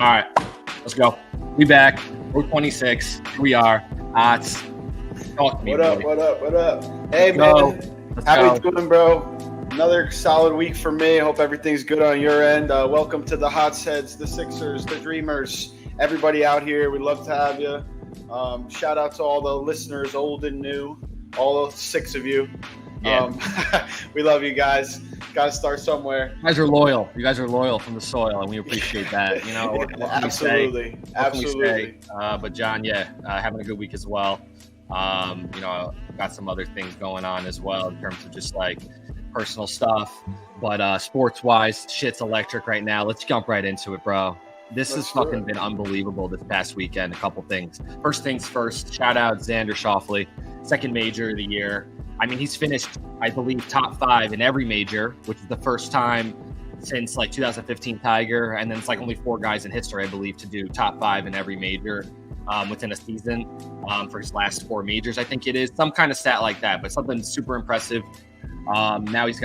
All right, let's go. We back. We're 26. Here we are. Hotz. Talk to me, What up? boy. What up? Hey, Let's man. Let's How go. you doing, bro? Another solid week for me. Hope everything's good on your end. Welcome to the Hotz Heads, the Sixers, the Dreamers, everybody out here. We'd love to have you. Shout out to all the listeners, old and new, all 6 of you. Yeah. We love you guys. Got to start somewhere. You guys are loyal. You guys are loyal from the soil, and we appreciate that. You know, what can Absolutely. we say? What can we say? But John, having a good week as well. Got some other things going on as well in terms of just like personal stuff. But sports-wise, shit's electric right now. Let's jump right into it, bro. This has fucking been unbelievable this past weekend. A couple things. First things first, shout out Xander Schauffele, second major of the year. I mean, he's finished, I believe, top 5 in every major, which is the first time since like 2015 Tiger. And then it's like only 4 guys in history, I believe, to do top 5 in every major within a season for his last 4 majors. I think it is some kind of stat like that, but something super impressive. Now he's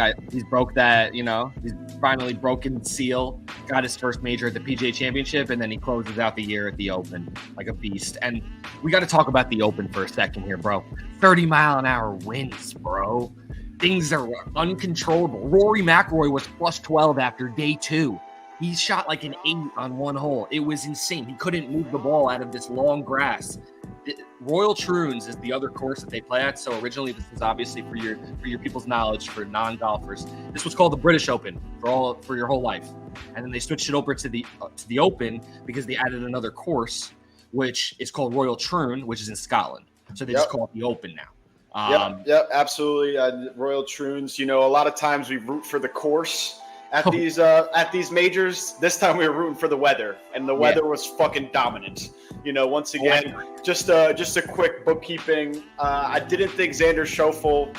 broke that, he's finally broken seal, got his first major at the PGA Championship, and then he closes out the year at the Open like a beast. And we got to talk about the Open for a second here, bro. 30-mile-an-hour winds, bro. Things are uncontrollable. Rory McIlroy was plus 12 after day 2. He shot like an 8 on one hole. It was insane. He couldn't move the ball out of this long grass. Royal Troons is the other course that they play at. So originally, this was obviously for your people's knowledge, for non-golfers. This was called the British Open for your whole life, and then they switched it over to the Open because they added another course, which is called Royal Troon, which is in Scotland. So they just call it the Open now. Yep, absolutely. Royal Troons. A lot of times we root for the course at these majors. This time we were rooting for the weather, and the weather was fucking dominant. Once again, just a quick bookkeeping. I didn't think Xander Schauffele,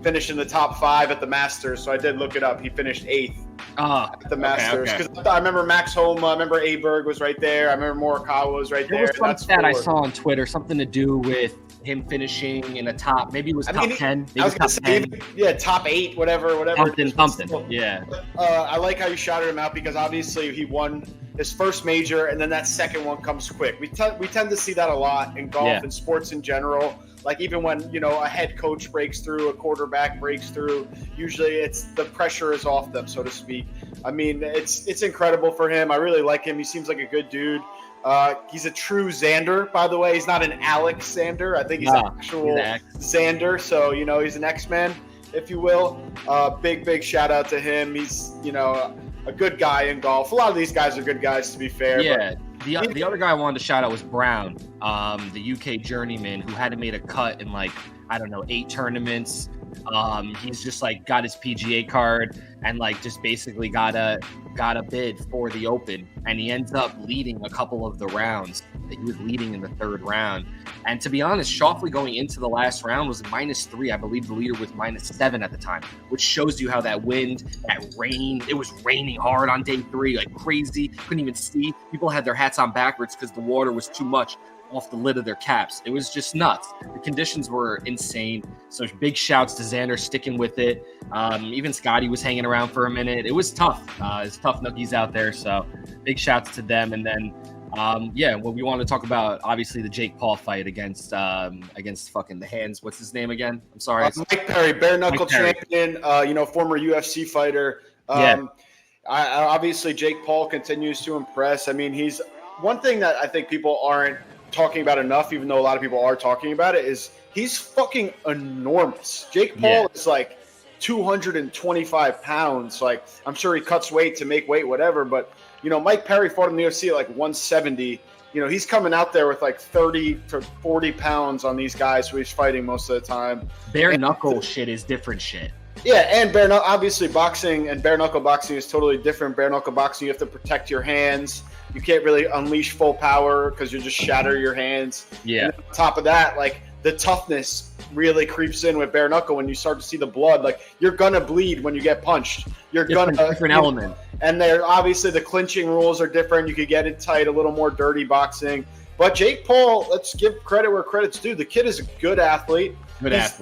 finished in the top 5 at the Masters, so I did look it up. He finished 8th at the Masters. Because I remember Max Homa, I remember Aberg was right there. I remember Morikawa was right there. There was some stat I saw on Twitter, something to do with him finishing in the top. Maybe it was top 10. I was going to say, top 8, whatever. Something. Yeah. I like how you shouted him out because obviously he won his first major, and then that second one comes quick. We tend to see that a lot in golf and sports in general. Like even when a head coach breaks through, a quarterback breaks through, usually it's the pressure is off them, so to speak. I mean, it's incredible for him. I really like him. He seems like a good dude. He's a true Xander, by the way. He's not an Alex Xander. I think he's an actual Xander. So he's an X-Man, if you will. Big shout out to him. He's a good guy in golf. A lot of these guys are good guys, to be fair. Yeah. But the other guy I wanted to shout out was Brown, the UK journeyman who hadn't made a cut in 8 tournaments. He's just got his PGA card and just basically got a bid for the Open, and he ends up leading a couple of the rounds. He was leading in the 3rd round. And to be honest, Schauffele going into the last round was -3. I believe the leader was -7 at the time, which shows you how that wind, that rain, it was raining hard on day 3, like crazy. Couldn't even see. People had their hats on backwards because the water was too much off the lid of their caps. It was just nuts. The conditions were insane. So big shouts to Xander sticking with it. Even Scotty was hanging around for a minute. It was tough. It's tough nookies out there. So big shouts to them. And then, we want to talk about obviously the Jake Paul fight against fucking the hands. What's his name again? I'm sorry. Mike Perry, bare knuckle champion. Former UFC fighter. Obviously Jake Paul continues to impress. I mean, he's one thing that I think people aren't talking about enough, even though a lot of people are talking about it, is he's fucking enormous. Jake Paul is 225 pounds. I'm sure he cuts weight to make weight, whatever. But, Mike Perry fought in the UFC at 170. He's coming out there with 30 to 40 pounds on these guys who he's fighting most of the time. Bare knuckle shit is different shit. Yeah, and obviously boxing and bare knuckle boxing is totally different. Bare knuckle boxing, you have to protect your hands. You can't really unleash full power because you just shatter your hands. Yeah. And on top of that, the toughness really creeps in with bare knuckle when you start to see the blood. You're gonna bleed when you get punched. Different element. And there obviously the clinching rules are different. You could get it tight, a little more dirty boxing. But Jake Paul, let's give credit where credit's due. The kid is a good athlete. He's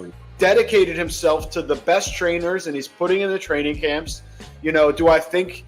dedicated himself to the best trainers, and he's putting in the training camps. Do I think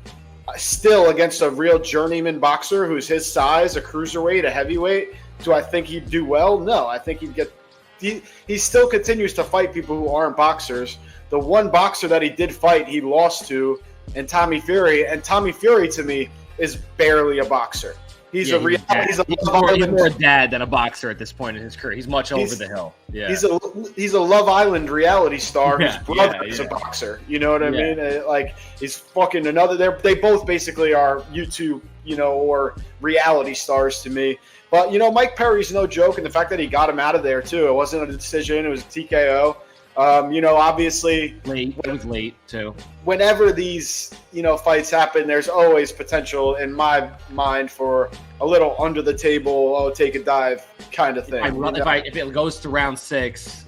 still against a real journeyman boxer who's his size, a cruiserweight, a heavyweight, do I think he'd do well? No, I think he'd get. He still continues to fight people who aren't boxers. The one boxer that he did fight, he lost to, and Tommy Fury. And Tommy Fury, to me, is barely a boxer. He's more a dad than a boxer at this point in his career. He's much over the hill. Yeah, he's a Love Island reality star whose brother is a boxer. You know what I mean? Like, he's fucking another. They both basically are YouTube, or reality stars to me. But Mike Perry's no joke, and the fact that he got him out of there too. It wasn't a decision; it was a TKO. Obviously, it was late too. Whenever these, fights happen, there's always potential in my mind for a little under the table, take a dive kind of thing. If it goes to round 6,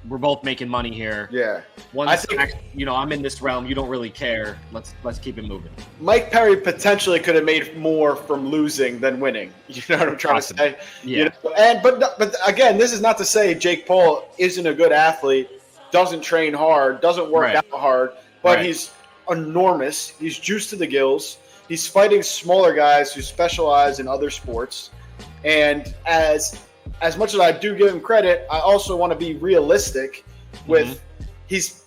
we're both making money here. Yeah. I'm in this realm. You don't really care. Let's keep it moving. Mike Perry potentially could have made more from losing than winning. You know what I'm trying to say? Yeah. But again, this is not to say Jake Paul isn't a good athlete, doesn't train hard, doesn't work out hard, but he's enormous. He's juiced to the gills. He's fighting smaller guys who specialize in other sports. And as much as I do give him credit, I also want to be realistic with he's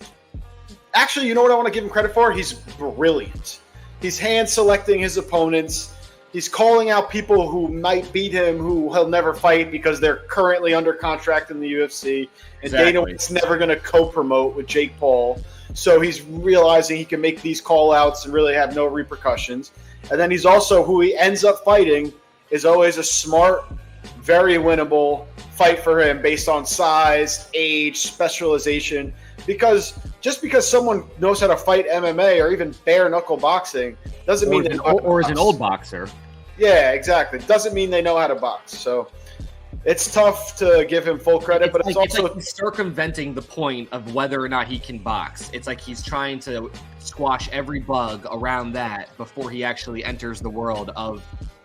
actually, you know what I want to give him credit for? He's brilliant. He's hand selecting his opponents. He's calling out people who might beat him, who he'll never fight because they're currently under contract in the UFC. And Dana White's never going to co-promote with Jake Paul. So he's realizing he can make these call-outs and really have no repercussions. And then he's also, who he ends up fighting is always a smart, very winnable fight for him based on size, age, specialization. Because just because someone knows how to fight MMA or even bare-knuckle boxing doesn't mean is an old boxer. Yeah, exactly. Doesn't mean they know how to box. So it's tough to give him full credit, but it's also like he's circumventing the point of whether or not he can box. It's like he's trying to squash every bug around that before he actually enters the world of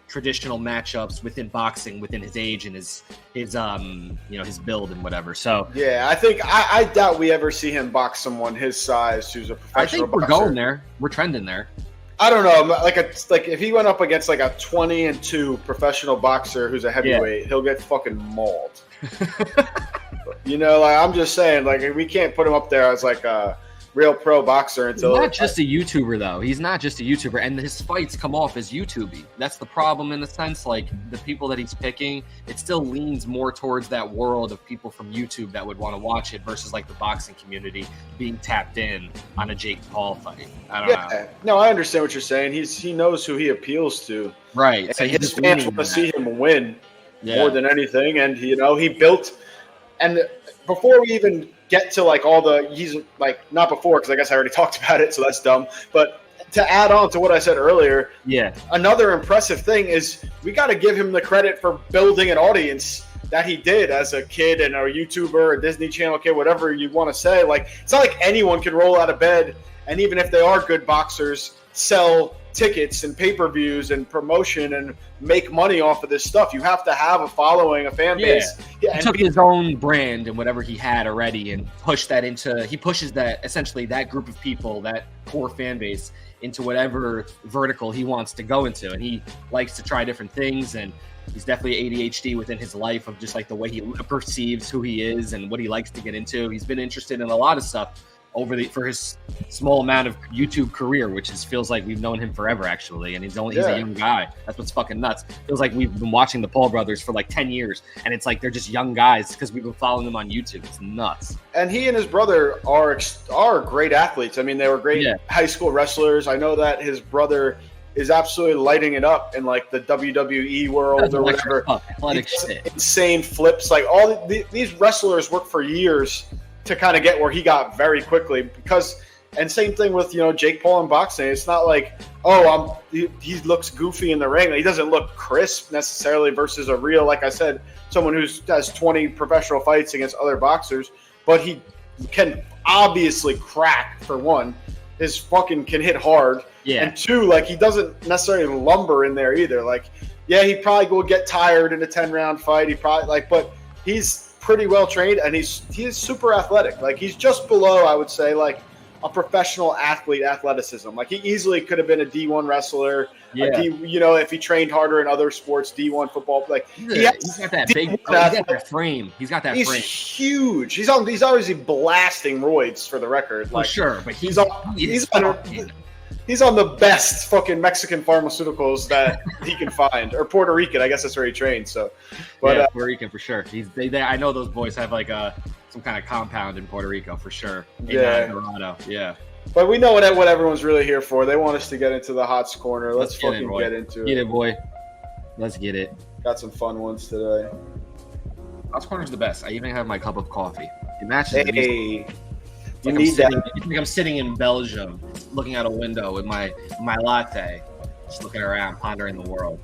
traditional matchups within boxing, within his age and his build and whatever. So yeah, I think I doubt we ever see him box someone his size who's a professional. I think we're boxer. going there. We're trending there. I don't know. Like if he went up against like a 20-2 professional boxer who's a heavyweight, he'll get fucking mauled. I'm just saying, like, we can't put him up there as like a real pro boxer until he's not just a YouTuber though. He's not just a YouTuber, and his fights come off as YouTubey. That's the problem in a sense. Like the people that he's picking, it still leans more towards that world of people from YouTube that would want to watch it versus like the boxing community being tapped in on a Jake Paul fight. I don't know. No, I understand what you're saying. He knows who he appeals to. Right. So his fans want to see him win more than anything, and he built. And before we even get to like all the, he's like not before because I guess I already talked about it, so that's dumb. But to add on to what I said earlier, another impressive thing is we got to give him the credit for building an audience that he did as a kid and a YouTuber, a Disney Channel kid, whatever you want to say. Like it's not like anyone can roll out of bed and even if they are good boxers, sell tickets and pay-per-views and promotion and make money off of this stuff. You have to have a following, a fan base. He took his own brand and whatever he had already and pushes that essentially that group of people, that core fan base, into whatever vertical he wants to go into. And he likes to try different things, and he's definitely ADHD within his life of just like the way he perceives who he is and what he likes to get into. He's been interested in a lot of stuff for his small amount of YouTube career, which feels like we've known him forever, actually. And he's a young guy. That's what's fucking nuts. Feels like we've been watching the Paul brothers for like 10 years, and it's like they're just young guys because we've been following them on YouTube. It's nuts. And he and his brother are great athletes. I mean, they were great high school wrestlers. I know that his brother is absolutely lighting it up in like the WWE world or whatever. Athletic shit. Insane flips. Like all these wrestlers work for years to kind of get where he got very quickly and same thing with, Jake Paul in boxing. It's not like, he looks goofy in the ring. He doesn't look crisp necessarily versus a real, like I said, someone who has 20 professional fights against other boxers, but he can obviously crack for one. His fucking can hit hard. Yeah. And two, like he doesn't necessarily lumber in there either. Like, he probably will get tired in a 10-round fight. He probably but he's pretty well trained, and he's super athletic. Like he's just below, I would say, like a professional athlete athleticism. Like he easily could have been a D1 wrestler. Yeah. If he trained harder in other sports, D1 football. Like he's got that big. He's got that frame. He's frame. Huge. He's obviously blasting roids for the record. For sure, but he's on the best fucking Mexican pharmaceuticals that he can find, or Puerto Rican. I guess that's where he trained. So, but Puerto Rican for sure. I know those boys have like some kind of compound in Puerto Rico for sure. In Dorado. Yeah. But we know what everyone's really here for. They want us to get into the Hotz corner. Let's fucking get into it. Get it, boy. Let's get it. Got some fun ones today. Hotz corner's the best. I even have my cup of coffee. It matches. Hey. You need that. It's like I'm sitting in Belgium, looking out a window with my latte, just looking around, pondering the world.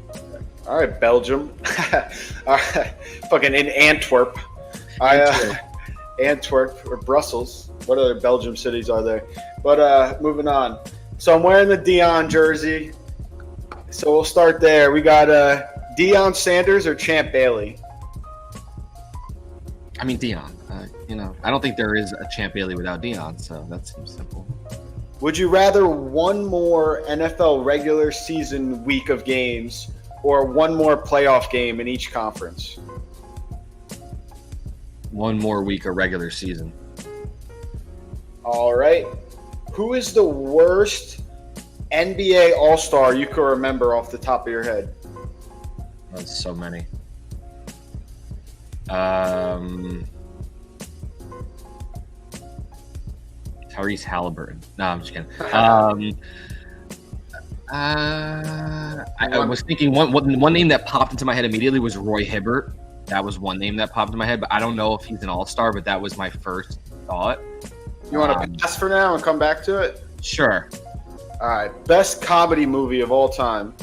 All right, Belgium. All right, fucking in Antwerp. Antwerp or Brussels. What other Belgium cities are there? But moving on. So I'm wearing the Deion jersey. So we'll start there. We got Deion Sanders or Champ Bailey. I mean Deion. I don't think there is a Champ Bailey without Deion, so that seems simple. Would you rather one more NFL regular season week of games or one more playoff game in each conference? One more week of regular season. All right. Who is the worst NBA All-Star you can remember off the top of your head? That's so many. Tyrese Halliburton. No, I'm just kidding. I was thinking one name that popped into my head immediately was Roy Hibbert. That was one name that popped in my head, but I don't know if he's an all-star, but that was my first thought. You want to pass for now and come back to it? Sure. All right. Best comedy movie of all time.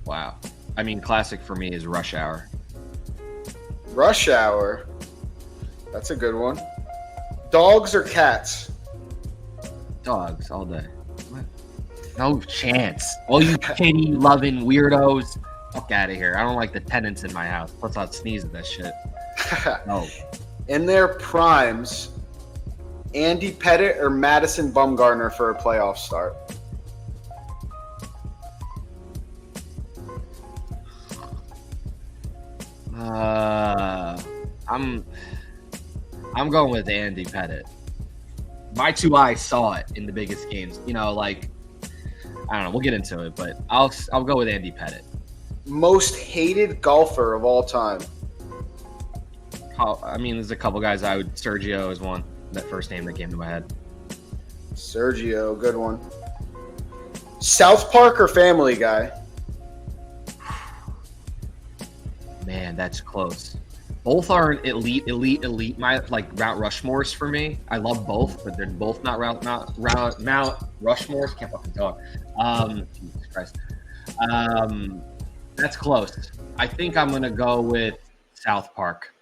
Wow. I mean, classic for me is Rush Hour. Rush Hour. That's a good one. Dogs or cats? Dogs all day. What? No chance. All you kitty loving weirdos, fuck out of here. I don't like the tenants in my house. Plus, I'd sneeze at that shit. No. In their primes, Andy Pettit or Madison Bumgarner for a playoff start? I'm going with Andy Pettit. My two eyes saw it in the biggest games. I don't know. We'll get into it, but I'll go with Andy Pettit. Most hated golfer of all time. I mean, there's a couple guys Sergio is one. That first name that came to my head. Sergio, good one. South Park or Family Guy? Man, that's close. Both are an elite. My Mount Rushmores for me. I love both, but they're both not Mount Rushmores. Can't fucking talk. Jesus Christ. That's close. I think I'm gonna go with South Park.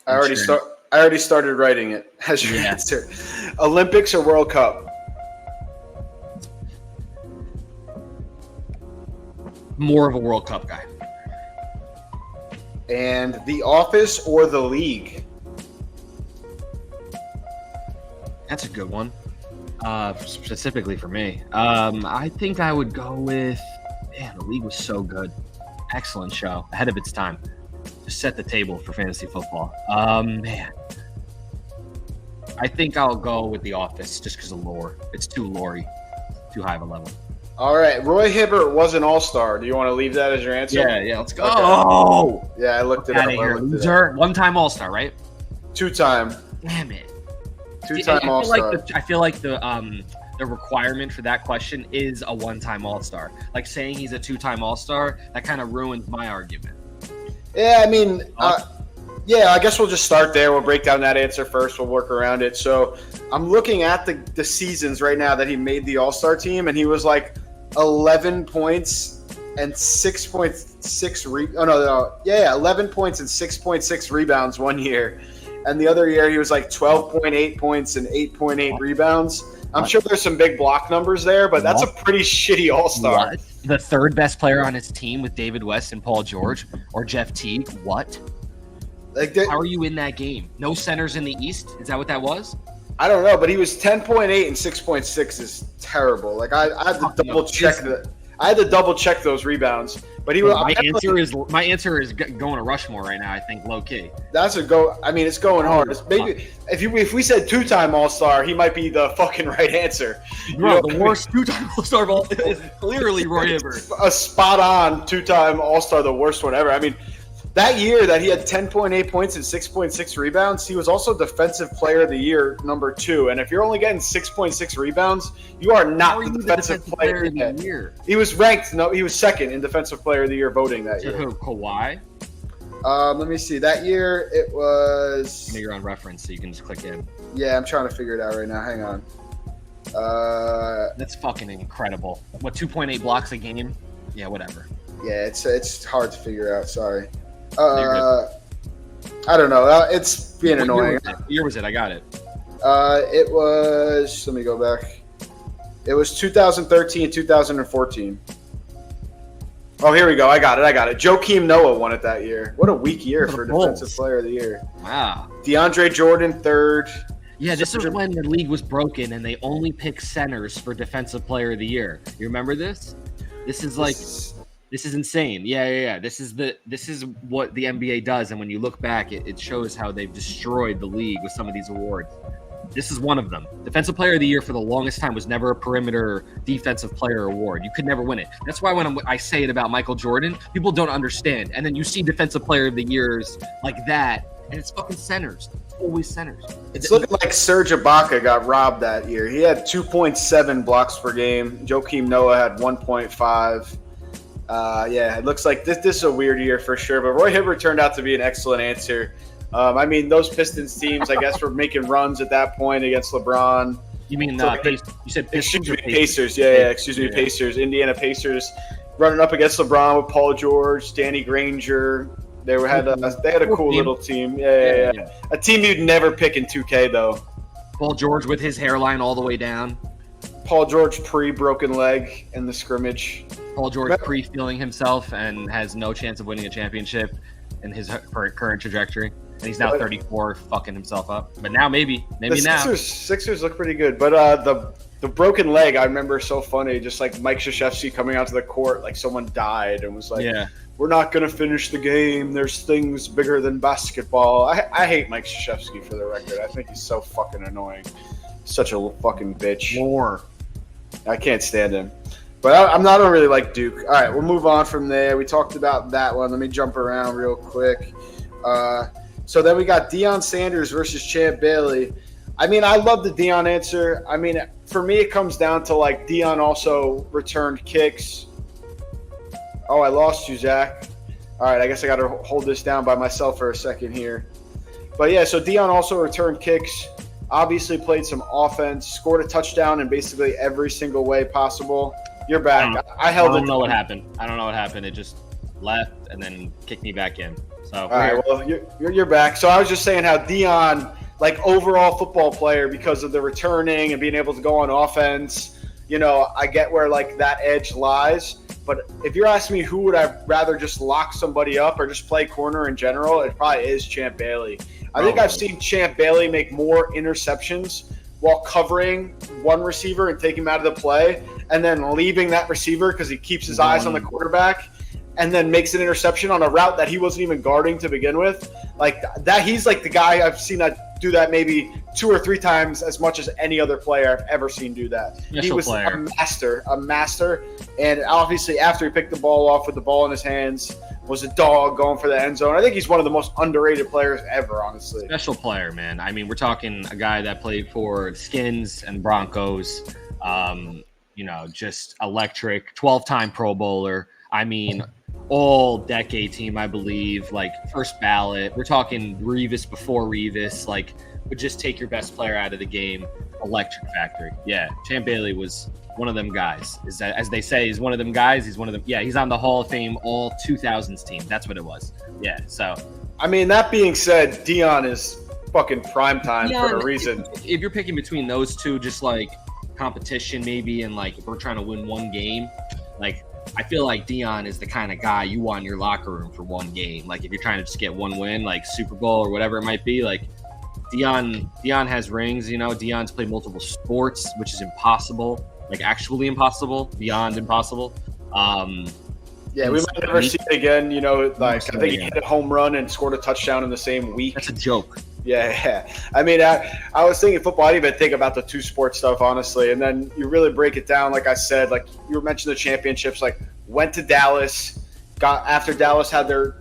I already started writing it as your answer. Olympics or World Cup? More of a World Cup guy. And The Office or The League? That's a good one. Specifically for me. I think I would go with The League was so good. Excellent show. Ahead of its time. Just set the table for fantasy football. Man. I think I'll go with The Office just because of lore. It's too lore-y. Too high of a level. All right. Roy Hibbert was an all-star. Do you want to leave that as your answer? Yeah, let's go. Okay. Oh! Yeah, I looked it up. Loser. One-time all-star, right? Two-time. Damn it. Two-time all-star. I feel like the requirement for that question is a one-time all-star. Like saying he's a two-time all-star, that kind of ruins my argument. Yeah, I mean, I guess we'll just start there. We'll break down that answer first. We'll work around it. So I'm looking at the seasons right now that he made the all-star team, and he was like 11 points and 11 points and 6.6 rebounds one year. And the other year he was like 12.8 points and 8.8 rebounds. I'm sure there's some big block numbers there, but that's a pretty shitty all-star. What? The third best player on his team with David West and Paul George or Jeff Teague? What? How are you in that game? No centers in the East? Is that what that was? I don't know, but he was 10.8 and 6.6 is terrible. Like I had to double check that. I had to double check those rebounds, but he was. My answer is going to Rushmore right now. I think low key. That's a go. I mean, it's going hard. It's maybe if we said 2-time All-Star, he might be the fucking right answer. Bro, the worst 2-time All-Star of all is clearly Roy Hibbert. A spot on 2-time All-Star, the worst one ever. I mean, that year that he had 10.8 points and 6.6 rebounds, he was also Defensive Player of the Year #2. And if you're only getting 6.6 rebounds, you are not the defensive player of the year. He was ranked. No, he was second in Defensive Player of the Year voting that year. Who? Kawhi? Let me see. That year it was. You're on reference, so you can just click in. Yeah, I'm trying to figure it out right now. Hang on. That's fucking incredible. What, 2.8 blocks a game? Yeah, whatever. Yeah, it's hard to figure out. Sorry. I don't know. It's being annoying. What year was it? I got it. It was. Let me go back. It was 2013, 2014. Oh, here we go. I got it. Joakim Noah won it that year. What a weak year for Defensive Player of the Year. Wow. DeAndre Jordan, third. Yeah, this is when the league was broken and they only pick centers for Defensive Player of the Year. You remember this? This is insane. Yeah. This is what the NBA does, and when you look back, it shows how they've destroyed the league with some of these awards. This is one of them. Defensive Player of the Year for the longest time was never a perimeter defensive player award. You could never win it. That's why when I say it about Michael Jordan, people don't understand. And then you see Defensive Player of the Years like that, and it's fucking centers. It's always centers. It's looking like Serge Ibaka got robbed that year. He had 2.7 blocks per game. Joakim Noah had 1.5. Yeah, it looks like this is a weird year for sure. But Roy Hibbert turned out to be an excellent answer. I mean, those Pistons teams, I guess, were making runs at that point against LeBron. You mean you said Pistons? Pacers. Yeah, excuse me, Pacers. Indiana Pacers running up against LeBron with Paul George, Danny Granger. They had a cool little team. Yeah. A team you'd never pick in 2K though. Paul George with his hairline all the way down. Paul George pre-broken leg in the scrimmage. Paul George pre-feeling himself and has no chance of winning a championship in his current trajectory. And he's now 34, fucking himself up. But now maybe now. Sixers look pretty good. But the broken leg, I remember so funny. Just like Mike Krzyzewski coming out to the court like someone died and was like, we're not going to finish the game. There's things bigger than basketball. I hate Mike Krzyzewski for the record. I think he's so fucking annoying. Such a fucking bitch. More. I can't stand him. But I don't really like Duke. All right, we'll move on from there. We talked about that one. Let me jump around real quick. So then we got Deion Sanders versus Champ Bailey. I mean, I love the Deion answer. I mean, for me, it comes down to like Deion also returned kicks. Oh, I lost you, Zach. All right, I guess I got to hold this down by myself for a second here. But yeah, so Deion also returned kicks. Obviously played some offense, scored a touchdown in basically every single way possible. You're back. I don't know what happened. It just left and then kicked me back in. So all right, well, you're back. So I was just saying how Deion, like overall football player, because of the returning and being able to go on offense, you know, I get where like that edge lies. But if you're asking me who would I rather just lock somebody up or just play corner in general, it probably is Champ Bailey. I think I've seen Champ Bailey make more interceptions while covering one receiver and taking him out of the play and then leaving that receiver because he keeps his eyes on the quarterback and then makes an interception on a route that he wasn't even guarding to begin with. Like that, he's like the guy I've seen that do that maybe 2 or 3 times as much as any other player I've ever seen do that. He was a master. And obviously after he picked the ball off with the ball in his hands, was a dog going for the end zone. I think he's one of the most underrated players ever, honestly. Special player, man. I mean, we're talking a guy that played for Skins and Broncos, you know, just electric, 12-time Pro Bowler. I mean, all-decade team, I believe, like first ballot. We're talking Revis before Revis, like would just take your best player out of the game. Electric factory. Yeah, Champ Bailey was one of them guys. Is that, as they say, he's one of them guys. He's one of them. Yeah, he's on the Hall of Fame all 2000s team. That's what it was. Yeah. So, I mean, that being said, Deion is fucking prime time for a reason. If you're picking between those two, just like competition maybe, and like if we're trying to win one game, like I feel like Deion is the kind of guy you want in your locker room for one game. Like if you're trying to just get one win, like Super Bowl or whatever it might be, like Dion has rings. Dion's played multiple sports, which is impossible, like actually impossible, beyond impossible. Yeah, we might never see it again. I think he hit a home run and scored a touchdown in the same week. That's a joke. Yeah. I mean, I was thinking football. I didn't even think about the two sports stuff, honestly. And then you really break it down, like I said, like you mentioned the championships, like went to Dallas, after Dallas had their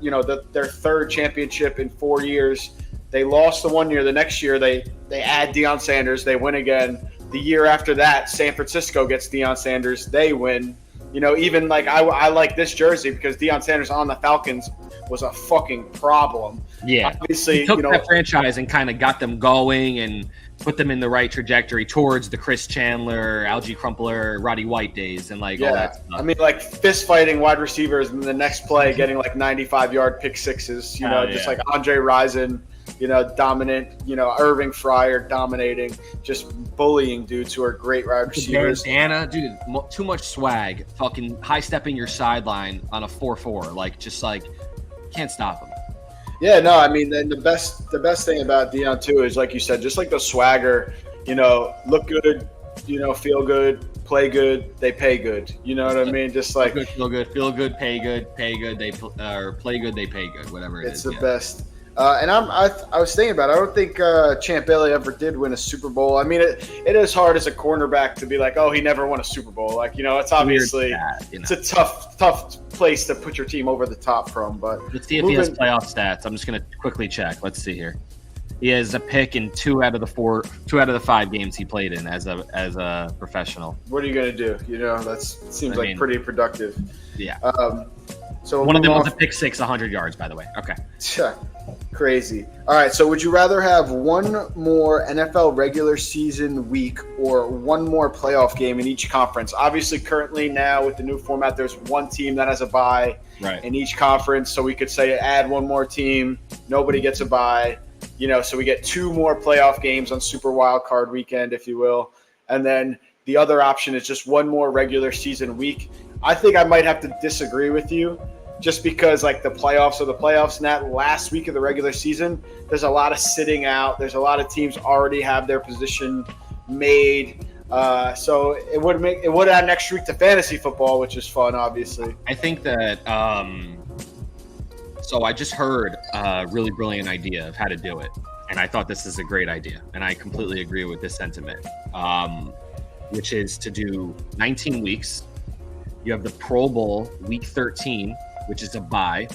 third championship in 4 years. They lost the 1 year. The next year, they add Deion Sanders. They win again. The year after that, San Francisco gets Deion Sanders. They win. Even like I like this jersey because Deion Sanders on the Falcons was a fucking problem. Yeah, obviously, he took that franchise and kind of got them going and put them in the right trajectory towards the Chris Chandler, Algie Crumpler, Roddy White days and all that stuff. I mean, like fist fighting wide receivers in the next play, getting like 95-yard pick sixes. Just like Andre Rison. Dominant, Irving Fryer dominating, just bullying dudes who are great wide receivers. Bandana, dude, too much swag, fucking high-stepping your sideline on a 4-4, can't stop him. Yeah, no, I mean, the best thing about Deion, too, is, like you said, just like the swagger, look good, feel good, play good, they pay good. You know what I mean? Just like feel good, pay good, they play good, they pay good, whatever it is. It's the best. And I was thinking about it. I don't think Champ Bailey ever did win a Super Bowl. I mean, it is hard as a cornerback to be like, oh, he never won a Super Bowl. It's obviously it's a tough place to put your team over the top from. But let's see if he has playoff stats. I'm just going to quickly check. Let's see here. He has a pick in 2 out of the 5 games he played in as a professional. What are you going to do? That seems pretty productive. Yeah. So one of them was a pick six, 100 yards, by the way. Okay. Crazy. All right. So would you rather have one more NFL regular season week or one more playoff game in each conference? Obviously, currently now with the new format, there's one team that has a bye in each conference. So we could say add one more team. Nobody gets a bye. So we get 2 more playoff games on Super Wild Card weekend, if you will. And then the other option is just one more regular season week. I think I might have to disagree with you just because the playoffs are the playoffs. And that last week of the regular season, there's a lot of sitting out. There's a lot of teams already have their position made. So it would add an extra week to fantasy football, which is fun, obviously. I think that so I just heard a really brilliant idea of how to do it. And I thought this is a great idea. And I completely agree with this sentiment, which is to do 19 weeks. You have the Pro Bowl week 13, which is a bye.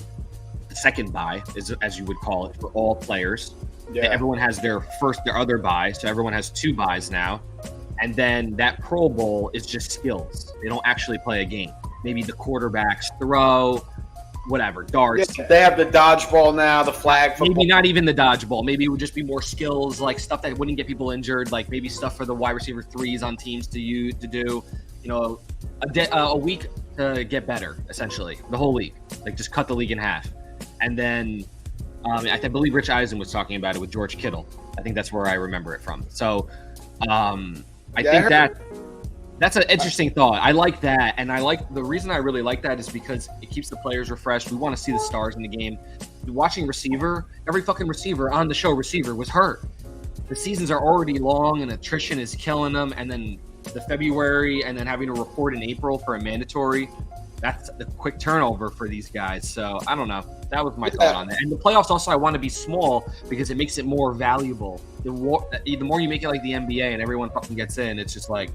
The second bye, is as you would call it, for all players. Yeah. Everyone has their other bye, so everyone has 2 byes now. And then that Pro Bowl is just skills. They don't actually play a game. Maybe the quarterbacks throw, whatever, darts. Yeah, they have the dodgeball now, the flag football. Maybe not even the dodgeball. Maybe it would just be more skills, like stuff that wouldn't get people injured, like maybe stuff for the wide receiver 3s on teams to do. A week to get better, essentially, the whole league. Just cut the league in half. And then I believe Rich Eisen was talking about it with George Kittle. I think that's where I remember it from. So I think that's an interesting thought. I like that. And the reason I really like that is because it keeps the players refreshed. We want to see the stars in the game. Watching every fucking receiver on the show was hurt. The seasons are already long and attrition is killing them. And then the February and then having to report in April for a mandatory, that's a quick turnover for these guys. So I don't know. That was my thought on that. And the playoffs also I want to be small because it makes it more valuable. The more you make it like the NBA and everyone fucking gets in, it's just like.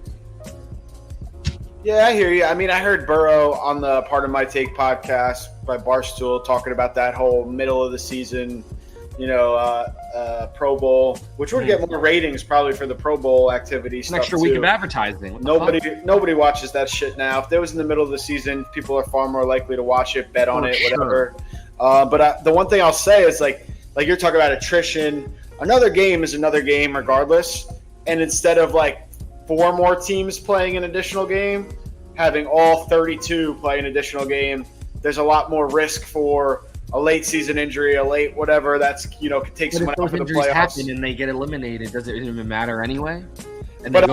Yeah, I hear you. I mean, I heard Burrow on the Part of My Take podcast by Barstool talking about that whole middle of the season, Pro Bowl, which would get more ratings probably for the Pro Bowl activity stuff. An extra week of advertising. Nobody watches that shit now. If it was in the middle of the season, people are far more likely to watch it, bet on it, whatever. But the one thing I'll say is like you're talking about attrition. Another game is another game regardless. And instead of 4 more teams playing an additional game, having all 32 play an additional game, there's a lot more risk for a late season injury, a late whatever could take someone out for the playoffs. Happen and they get eliminated, does it even matter anyway? But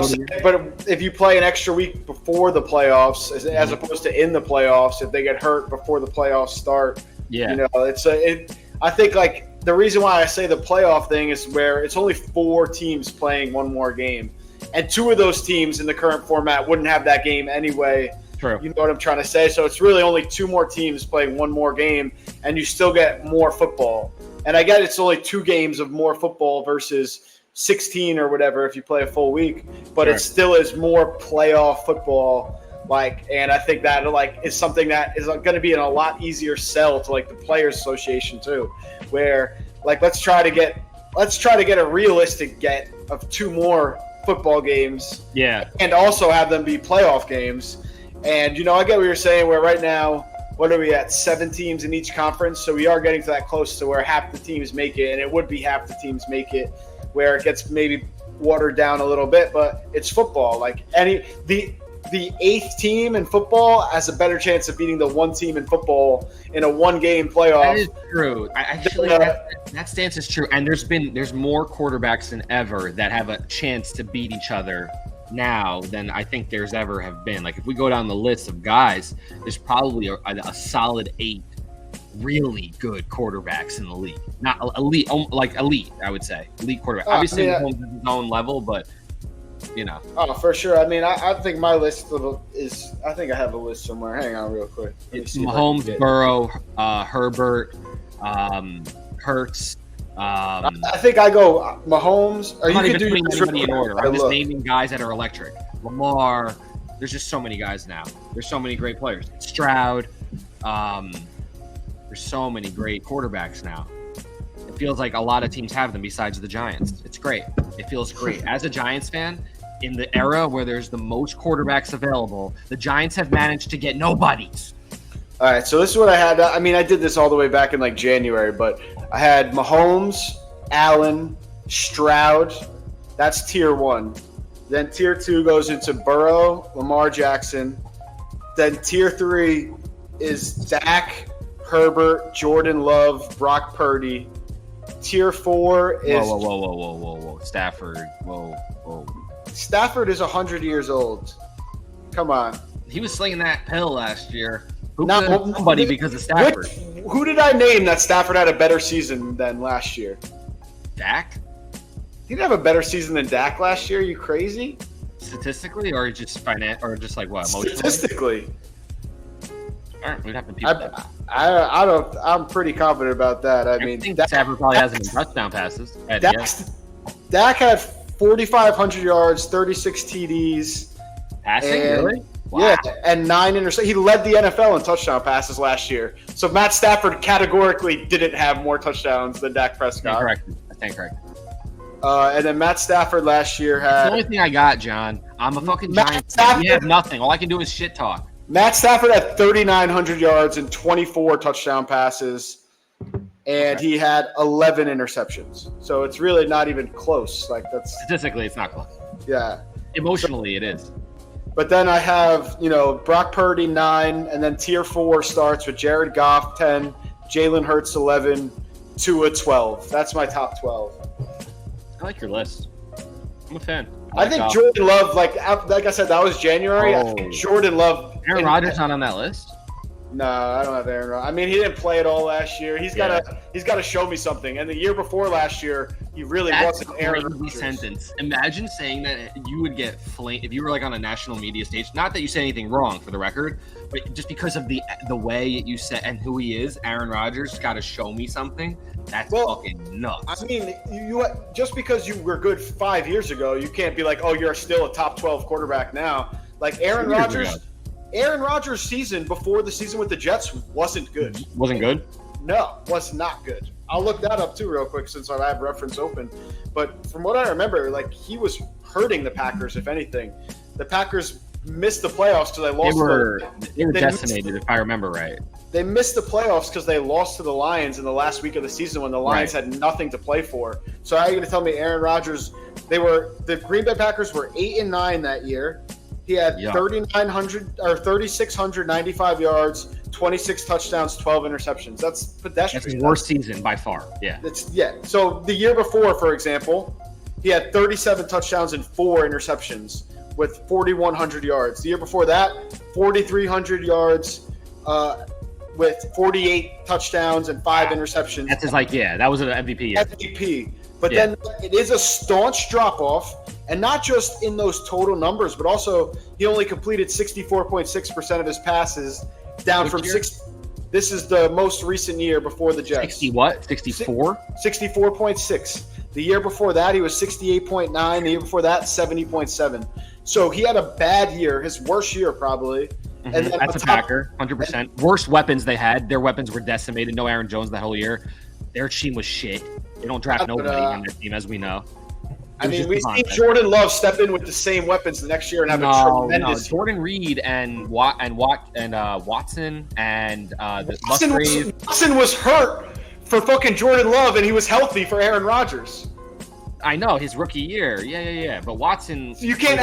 if you play an extra week before the playoffs, as opposed to in the playoffs, if they get hurt before the playoffs start, I think the reason why I say the playoff thing is where it's only 4 teams playing one more game. And 2 of those teams in the current format wouldn't have that game anyway. True. You know what I'm trying to say? So it's really only 2 more teams playing one more game, and you still get more football. And I get it's only 2 games of more football versus 16 or whatever if you play a full week, but Sure. it still is more playoff football. And I think that is something that is going to be a lot easier sell to the Players Association too, where let's try to get a realistic get of 2 more football games, and also have them be playoff games. And I get what you're saying. Where right now, what are we at? 7 teams in each conference, so we are getting to that close to where half the teams make it, and it would be half the teams make it, where it gets maybe watered down a little bit, but it's football. The 8th team in football has a better chance of beating the 1 team in football in a 1-game playoff. That is true. That stance is true. And there's more quarterbacks than ever that have a chance to beat each other now than I think there's ever have been. If we go down the list of guys, there's probably a solid 8 really good quarterbacks in the league. Not elite, elite, I would say. Elite quarterback. Obviously, Mahomes is his own level, but Oh, for sure. I think my list is. I think I have a list somewhere. Hang on, real quick. It's Mahomes, Burrow, Herbert, Hurts. I think I go Mahomes. Or I'm not you even can do putting anybody in order. I'm just naming guys that are electric. Lamar. There's just so many guys now. There's so many great players. Stroud. There's so many great quarterbacks now. It feels like a lot of teams have them besides the Giants. It's great. It feels great. As a Giants fan, in the era where there's the most quarterbacks available, the Giants have managed to get nobodies. All right, so this is what I had. I did this all the way back in January, but I had Mahomes, Allen, Stroud. That's tier 1. Then tier 2 goes into Burrow, Lamar Jackson. Then tier 3 is Dak, Herbert, Jordan Love, Brock Purdy. Tier 4 is whoa, Stafford. Whoa. Stafford is 100 years old. Come on. He was slinging that pill last year. Nobody because of Stafford. Who did I name that Stafford had a better season than last year? Dak? He didn't have a better season than Dak last year. Are you crazy? Statistically, or just emotionally? Statistically. All right, we'd have to people. I don't. I'm pretty confident about that. I think Stafford probably has any touchdown passes. Dak had 4,500 yards, 36 TDs. Passing, really? Wow. Yeah, and 9 interceptions. He led the NFL in touchdown passes last year. So Matt Stafford categorically didn't have more touchdowns than Dak Prescott. I stand corrected. And then Matt Stafford last year had. The only thing I got, John. I'm a fucking Giants fan. You have nothing. All I can do is shit talk. Matt Stafford had 3,900 yards and 24 touchdown passes, and he had 11 interceptions. So it's really not even close. Statistically, it's not close. Yeah. Emotionally, it is. But then I have, Brock Purdy 9, and then tier 4 starts with Jared Goff 10, Jalen Hurts 11, Tua 12. That's my top 12. I like your list. I'm a fan. I think Jordan Love, like I said, that was January. I think Jordan Love. Aaron Rodgers not on that list? No, I don't have Aaron Rodgers. He didn't play at all last year. He's got to show me something. And the year before last year, he really wasn't Aaron Rodgers. Sentence. Imagine saying that you would get flamed if you were on a national media stage. Not that you say anything wrong, for the record, but just because of the way you said and who he is, Aaron Rodgers got to show me something. That's fucking nuts. You just because you were good 5 years ago, you can't be like, oh, you're still a top 12 quarterback now. Like Aaron Rodgers' season before the season with the Jets wasn't good. Wasn't good? No, was not good. I'll look that up too real quick since I have reference open. But from what I remember, he was hurting the Packers, if anything. The Packers missed the playoffs because they lost. They were decimated, if I remember right. They missed the playoffs because they lost to the Lions in the last week of the season when the Lions had nothing to play for. So how are you going to tell me Aaron Rodgers? The Green Bay Packers were 8-9 that year. He had 3,695 yards, 26 touchdowns, 12 interceptions. That's pedestrian. That's his worst season by far. Yeah. So the year before, for example, he had 37 touchdowns and 4 interceptions with 4,100 yards. The year before that, 4,300 yards, with 48 touchdowns and 5 interceptions. That's his that was an MVP year. MVP. But then it is a staunch drop-off, and not just in those total numbers, but also he only completed 64.6% of his passes, down from 6. This is the most recent year before the Jets. 60 what? 64? 64.6. The year before that, he was 68.9. The year before that, 70.7. So he had a bad year, his worst year probably. Mm-hmm. And then that's a Packer, 100%. Worst weapons they had. Their weapons were decimated. No Aaron Jones that whole year. Their team was shit. They don't draft nobody in their team, as we know. I mean, we've seen Jordan Love step in with the same weapons the next year and have a tremendous. Jordan Reed and Watson and Watson was hurt for fucking Jordan Love, and he was healthy for Aaron Rodgers. I know his rookie year, yeah. But Watson, you can't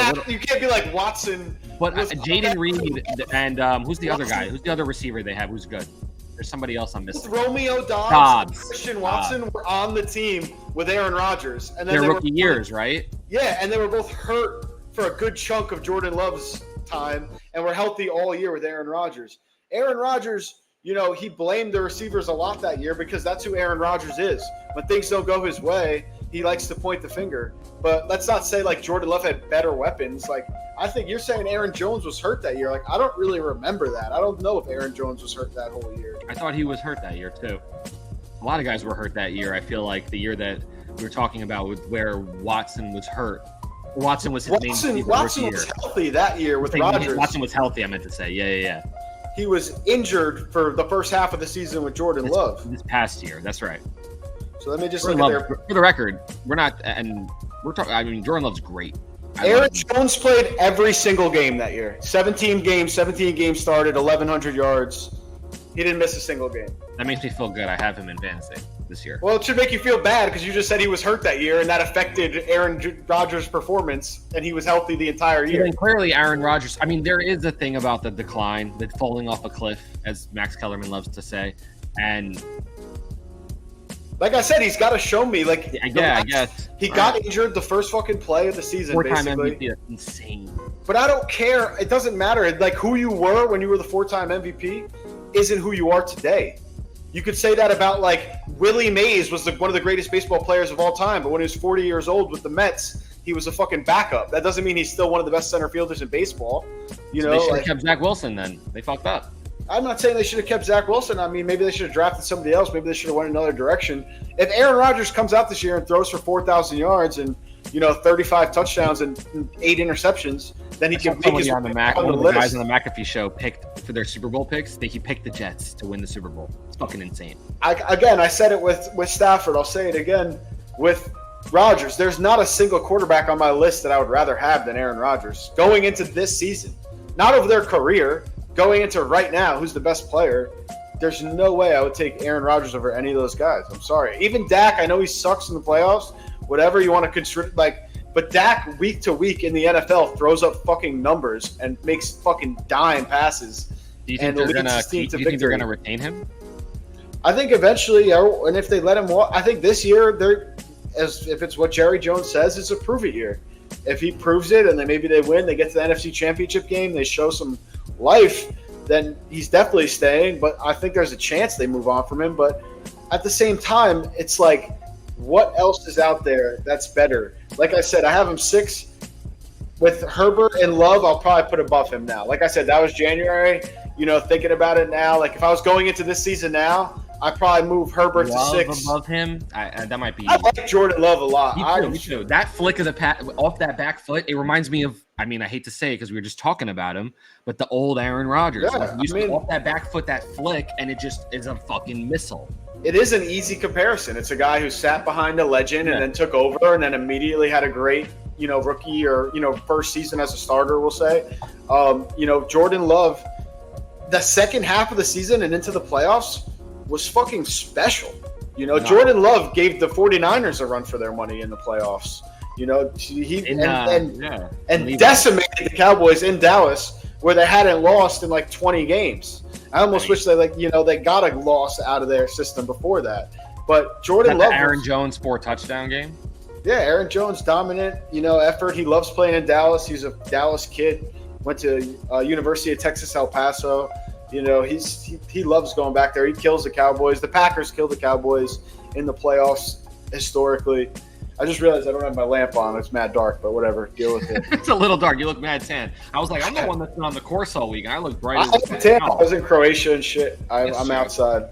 be like Watson. But Jaden Reed and who's the other guy? Who's the other receiver they have? Who's good? There's somebody else I'm missing. Romeo Doubs and Christian Watson were on the team with Aaron Rodgers, and then their rookie years, right? Yeah, and they were both hurt for a good chunk of Jordan Love's time, and were healthy all year with Aaron Rodgers. Aaron Rodgers, he blamed the receivers a lot that year because that's who Aaron Rodgers is. When things don't go his way, he likes to point the finger. But let's not say like Jordan Love had better weapons. Like, I think you're saying Aaron Jones was hurt that year. Like, I don't really remember that. I don't know if Aaron Jones was hurt that whole year. I thought he was hurt that year too. A lot of guys were hurt that year. I feel like the year that we were talking about where Watson was hurt. Watson was his main receiver. Watson was healthy that year with Rodgers. Watson was healthy, I meant to say. Yeah. He was injured for the first half of the season with Jordan Love. This past year, that's right. So let me just look at their. For the record, we're talking. I mean, Jordan Love's great. Aaron Jones played every single game that year. 17 games started, 1,100 yards. He didn't miss a single game. That makes me feel good. I have him in fantasy this year. Well, it should make you feel bad because you just said he was hurt that year, and that affected Aaron Rodgers' performance, and he was healthy the entire year. And clearly, Aaron Rodgers. I mean, there is a thing about the decline, the falling off a cliff, as Max Kellerman loves to say, and. Like I said, he's got to show me. Like, I guess he got injured the first fucking play of the season. Four-time basically. MVP, that's insane. But I don't care. It doesn't matter. Like, who you were when you were the 4-time MVP isn't who you are today. You could say that about like Willie Mays was one of the greatest baseball players of all time, but when he was 40 years old with the Mets, he was a fucking backup. That doesn't mean he's still one of the best center fielders in baseball. They should have kept Zach Wilson then. They fucked up. I'm not saying they should have kept Zach Wilson. I mean, maybe they should have drafted somebody else. Maybe they should have went another direction. If Aaron Rodgers comes out this year and throws for 4,000 yards and 35 touchdowns and 8 interceptions, then he can make his on the one of the guys on the McAfee show picked for their Super Bowl picks. He picked the Jets to win the Super Bowl. It's fucking insane. I said it with Stafford. I'll say it again with Rodgers. There's not a single quarterback on my list that I would rather have than Aaron Rodgers going into this season. Not of their career. Going into right now, who's the best player, there's no way I would take Aaron Rodgers over any of those guys. I'm sorry. Even Dak, I know he sucks in the playoffs, whatever you want to consider, but Dak week to week in the NFL throws up fucking numbers and makes fucking dime passes. Do you think they're going to retain him? I think eventually, and if they let him walk, I think this year, if it's what Jerry Jones says, it's a prove it year. If he proves it and then maybe they win, they get to the NFC Championship game, they show some life, then he's definitely staying. But I think there's a chance they move on from him. But at the same time, it's like, what else is out there that's better? Like I said, I have him 6. With Herbert and Love, I'll probably put above him now. Like I said, that was January. Thinking about it now, like if I was going into this season now, I'd probably move Herbert to 6. Above him, that might be. I like Jordan Love a lot. Me too. That flick of off that back foot, it reminds me of. I mean, I hate to say it because we were just talking about him, but the old Aaron Rodgers. Yeah, off that back foot, that flick, and it just is a fucking missile. It is an easy comparison. It's a guy who sat behind a legend and then took over, and then immediately had a great, rookie or first season as a starter. We'll say, Jordan Love. The second half of the season and into the playoffs was fucking special. Jordan Love gave the 49ers a run for their money in the playoffs. And decimated the Cowboys in Dallas where they hadn't lost in like 20 games. I almost wish they they got a loss out of their system before that. But Jordan Love, Aaron Jones 4 touchdown game. Yeah, Aaron Jones dominant, effort. He loves playing in Dallas. He's a Dallas kid. Went to University of Texas El Paso. You know, he loves going back there. He kills the Cowboys. The Packers kill the Cowboys in the playoffs historically. I just realized I don't have my lamp on. It's mad dark, but whatever. Deal with it. It's a little dark. You look mad tan. I was like, I'm the one that's been on the course all week. I look bright. I was in Croatia and shit. I'm outside.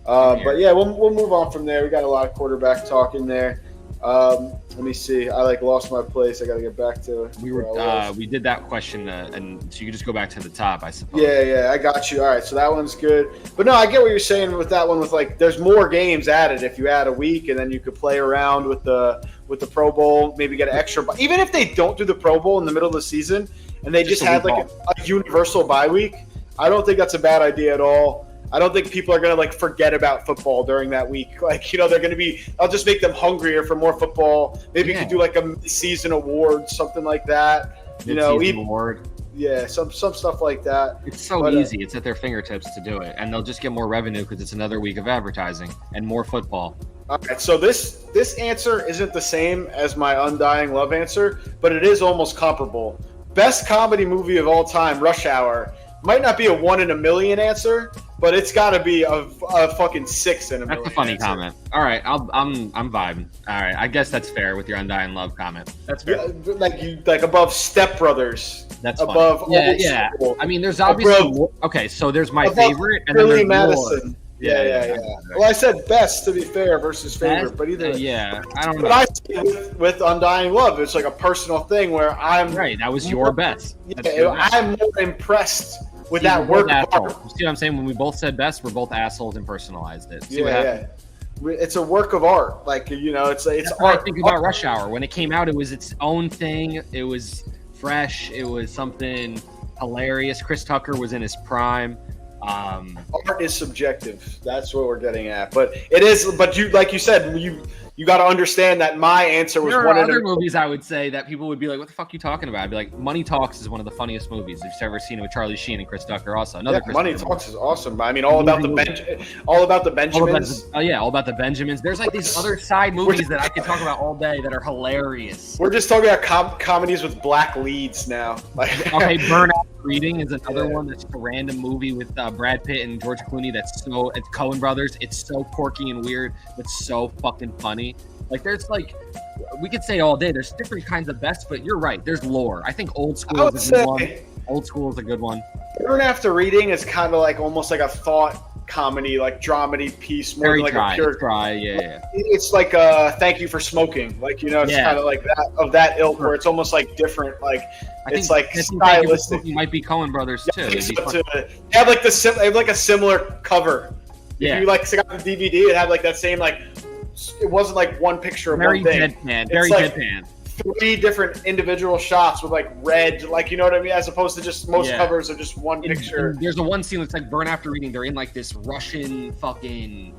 But yeah, we'll move on from there. We got a lot of quarterback talk in there. Let me see. I lost my place. I got to get back to. We did that question, and so you can just go back to the top, I suppose. Yeah, I got you. All right, so that one's good. But no, I get what you're saying with that one. With there's more games added if you add a week, and then you could play around with the Pro Bowl. Maybe get an extra. Even if they don't do the Pro Bowl in the middle of the season, and they just had a universal bye week, I don't think that's a bad idea at all. I don't think people are going to forget about football during that week. They're going to be, I'll just make them hungrier for more football. Maybe you could do a season award, something like that. Award. Yeah, some stuff like that. It's so easy. It's at their fingertips to do it. And they'll just get more revenue because it's another week of advertising and more football. All right, so this answer isn't the same as my Undying Love answer, but it is almost comparable. Best comedy movie of all time, Rush Hour. Might not be a 1 in a million answer, but it's got to be a fucking 6 in a million. That's a funny answer. comment. All right, I'm vibing. All right, I guess that's fair with your Undying Love comment. That's fair. Like above Step Brothers. That's above. Yeah. I mean, there's obviously okay. So there's my favorite, and then there's Madison. More. Yeah. Well, I said best to be fair versus favorite, but either. I don't know. But I see with Undying Love, it's like a personal thing where I'm right. That was your best. I'm more impressed with that work of art. You see what I'm saying? When we both said best, we're both assholes and personalized it. See It's a work of art. It's That's art. I think about Rush Hour. When it came out, it was its own thing. It was fresh. It was something hilarious. Chris Tucker was in his prime. Art is subjective. That's what we're getting at. But it is. But you said, you got to understand that my answer was there one are of other movies I would say that people would be like, "What the fuck are you talking about?" I'd be like, "Money Talks" is one of the funniest movies if you've ever seen it with Charlie Sheen and Chris Tucker. Also, Money Talks is awesome. I mean, all about the Benjamins. All about the Benjamins. There's these other side movies that I could talk about all day that are hilarious. We're just talking about comedies with black leads now. Okay, Burnout Reading is another one that's a random movie with Brad Pitt and George Clooney. It's Coen Brothers. It's so quirky and weird, but so fucking funny. There's we could say all day. There's different kinds of best, but you're right. There's lore. I think Old School is a good one. Old School is a good one. Burn After Reading is kind of almost like a thought comedy, dramedy piece, more very than dry. A pure. It's dry, yeah. It's like Thank You for Smoking. It's kind of like that of that ilk, where it's almost different. It's stylistic. It might be Coen Brothers too. They have a similar cover. Yeah. If you got the DVD, it had that same it wasn't one picture of very one thing. Deadpan, very deadpan. 3 different individual shots with red, you know what I mean, as opposed to just most covers are just one picture. And there's one scene that's Burn After Reading. They're in this Russian fucking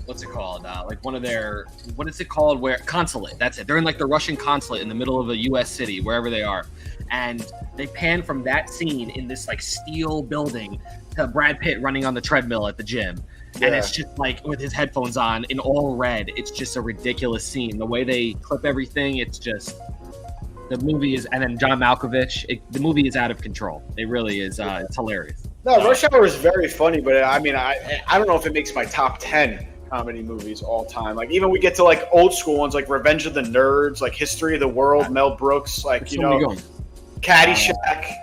what's it called? One of their what is it called? Where consulate? That's it. They're in the Russian consulate in the middle of a U.S. city, wherever they are, and they pan from that scene in this steel building to Brad Pitt running on the treadmill at the gym. And it's just with his headphones on in all red. It's just a ridiculous scene. The way they clip everything, it's just the movie is. And then John Malkovich, the movie is out of control. It really is. It's hilarious. No, Rush Hour is very funny, but I mean, I don't know if it makes my top 10 comedy movies all time. Even we get to old school ones like Revenge of the Nerds, History of the World, Mel Brooks, Caddyshack.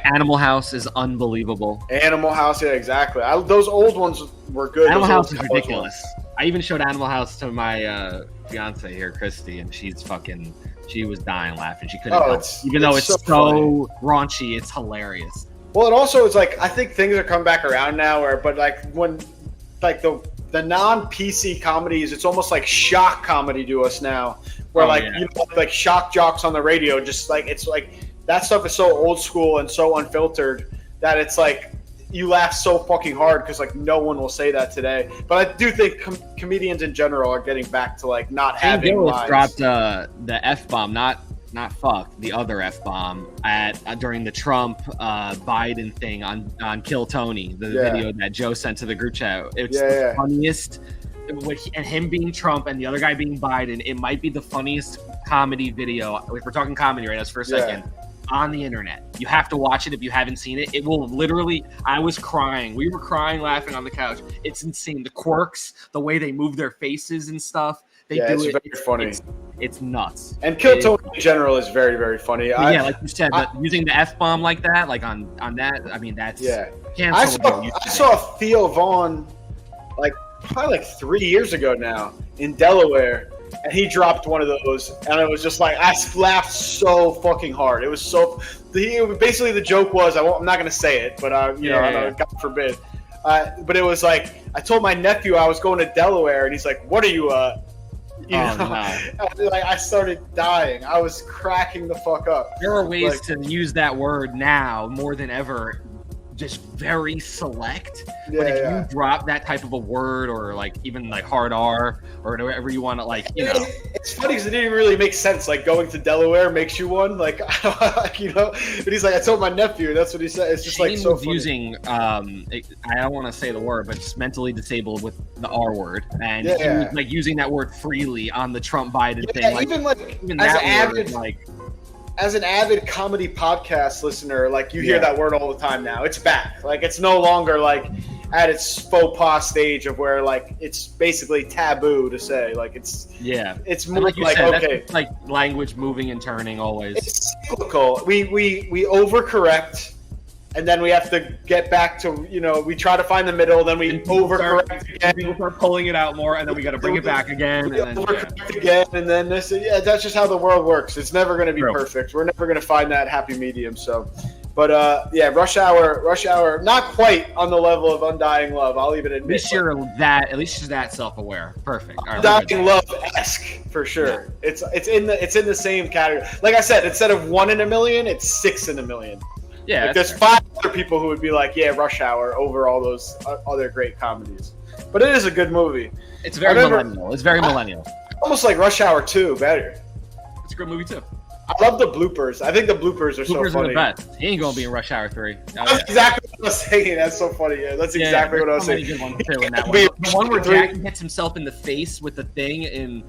Animal House is unbelievable. Animal House, yeah, exactly. Those old ones were good. Animal House is ridiculous. I even showed Animal House to my fiance here, Christy, and she was dying laughing. She couldn't help it. Even though it's so raunchy, it's hilarious. Well, it also is I think things are coming back around now when the non-PC comedies, it's almost like shock comedy to us now. Where shock jocks on the radio, just it's that stuff is so old school and so unfiltered that it's you laugh so fucking hard because no one will say that today. But I do think comedians in general are getting back to not having lines. Dropped the F-bomb, not fuck, the other F-bomb during the Trump Biden thing on Kill Tony, the video that Joe sent to the group chat. It's the funniest. And him being Trump and the other guy being Biden, it might be the funniest comedy video. If we're talking comedy right now for a second. on the internet. You have to watch it if you haven't seen it. It will literally. I was crying. We were crying, laughing on the couch. It's insane. The quirks, the way they move their faces and stuff. They do it's it. Very funny. It's nuts. And Kill Tony in general is very, very funny. Yeah, like you said, using the F-bomb like that, like on that. I mean, that's I saw Theo Vaughn like probably like 3 years ago now in Delaware, and he dropped one of those, and it was just like I laughed so fucking hard. It was so. Basically, the joke was I'm not gonna say it, but I know, God forbid. But it was like I told my nephew I was going to Delaware, and he's like, "What are you?" Like I started dying. I was cracking the fuck up. There are ways to use that word now more than ever. Just very select. But if you drop that type of a word, or like even like hard R or whatever you want to, like, you know, it's funny because it didn't really make sense. Like going to Delaware makes you one, like you know. But he's like, I told my nephew. That's what he said. It's just like so funny. Using I don't want to say the word, but just mentally disabled with the R word, and like using that word freely on the Trump Biden thing. Like, even as an avid comedy podcast listener, like you hear that word all the time now. It's back. Like it's no longer like at its faux pas stage of where like it's basically taboo to say. Like it's more like, like said, okay, that's like language moving and turning always. It's cyclical. We overcorrect. And then we have to get back to, we try to find the middle, then we overcorrect again. People start pulling it out more, and then we got to bring it back again. And overcorrect again, and then this. Yeah, that's just how the world works. It's never going to be perfect. We're never going to find that happy medium. So, but Rush Hour, not quite on the level of Undying Love. I'll even admit. At least she's that self-aware. Perfect. Undying Love-esque for sure. Yeah. It's in the same category. Like I said, instead of 1 in a million, it's 6 in a million. Yeah, like there's 5 other people who would be like, yeah, Rush Hour over all those other great comedies. But it is a good movie. It's very millennial. It's very millennial. Almost like Rush Hour 2, better. It's a good movie too. I love the bloopers. I think the bloopers are so funny. Bloopers are the best. He ain't gonna be in Rush Hour 3. That's exactly what I was saying. That's so funny. Yeah, that's exactly what I was saying. Good ones too in that one. The one where Jackie hits himself in the face with the thing in,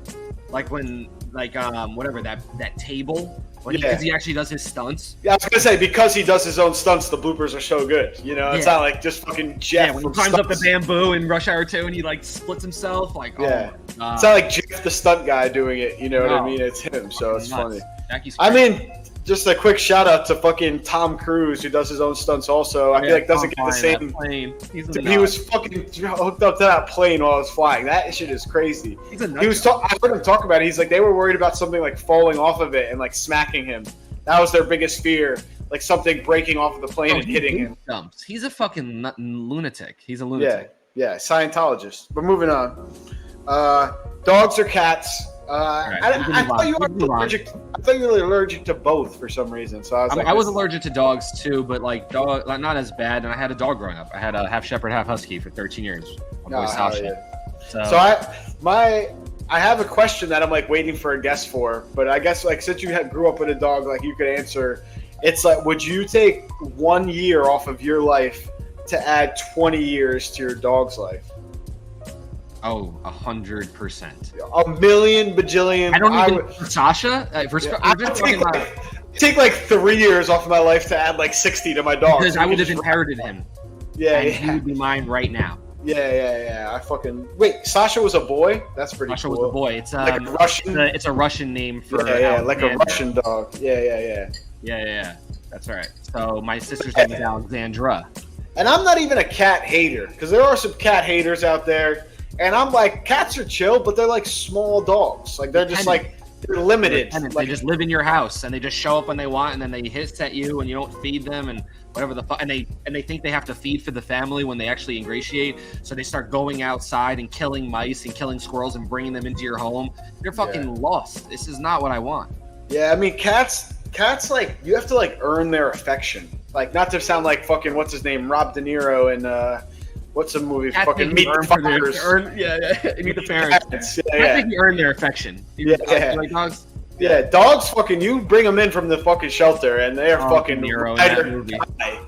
like when, like whatever that table. Because he actually does his stunts. Yeah, I was gonna say because he does his own stunts, the bloopers are so good. You know, it's not like just fucking Jeff. Yeah, when he climbs up the bamboo in Rush Hour 2 and he like splits himself, like it's not like Jeff the stunt guy doing it. You know what I mean? It's him, so it's funny. I mean, just a quick shout out to fucking Tom Cruise who does his own stunts also. I feel like doesn't get the same. He was fucking hooked up to that plane while I was flying. That shit is crazy. I heard him talk about it. He's like they were worried about something like falling off of it and like smacking him. That was their biggest fear, like something breaking off of the plane and hitting him. He's a fucking lunatic. He's a lunatic. Yeah, Scientologist. But moving on. Dogs or cats? I thought you were allergic to both for some reason. So I was allergic to dogs too, but like not as bad. And I had a dog growing up. I had a half shepherd, half husky for 13 years. My boy Sasha. So I have a question that I'm like waiting for a guess for, but I guess like since you grew up with a dog, like you could answer. It's like, would you take 1 year off of your life to add 20 years to your dog's life? Oh, 100%. A million bajillion. I don't even for Sasha. Take like 3 years off of my life to add like 60 to my dog. Because I would have inherited him. He would be mine right now. Yeah. I fucking wait. Sasha was a boy. That's pretty Sasha cool. was a boy. It's like a Russian. It's a Russian name for like a Russian dog. Yeah. That's right. So my sister's name is Alexandra. And I'm not even a cat hater because there are some cat haters out there. And I'm like, cats are chill, but they're like small dogs. Like they're just like they're limited. Like, they just live in your house and they just show up when they want, and then they hiss at you and you don't feed them and whatever the fuck. And they think they have to feed for the family when they actually ingratiate. So they start going outside and killing mice and killing squirrels and bringing them into your home. They're fucking lost. This is not what I want. Yeah, I mean, cats like you have to like earn their affection. Like not to sound like fucking what's his name, Rob De Niro and. What's the movie? Fucking Meet the Fuckers. Meet the Parents. I think you earn their affection. Like dogs. Yeah, dogs fucking, you bring them in from the fucking shelter and they're fucking ride or die.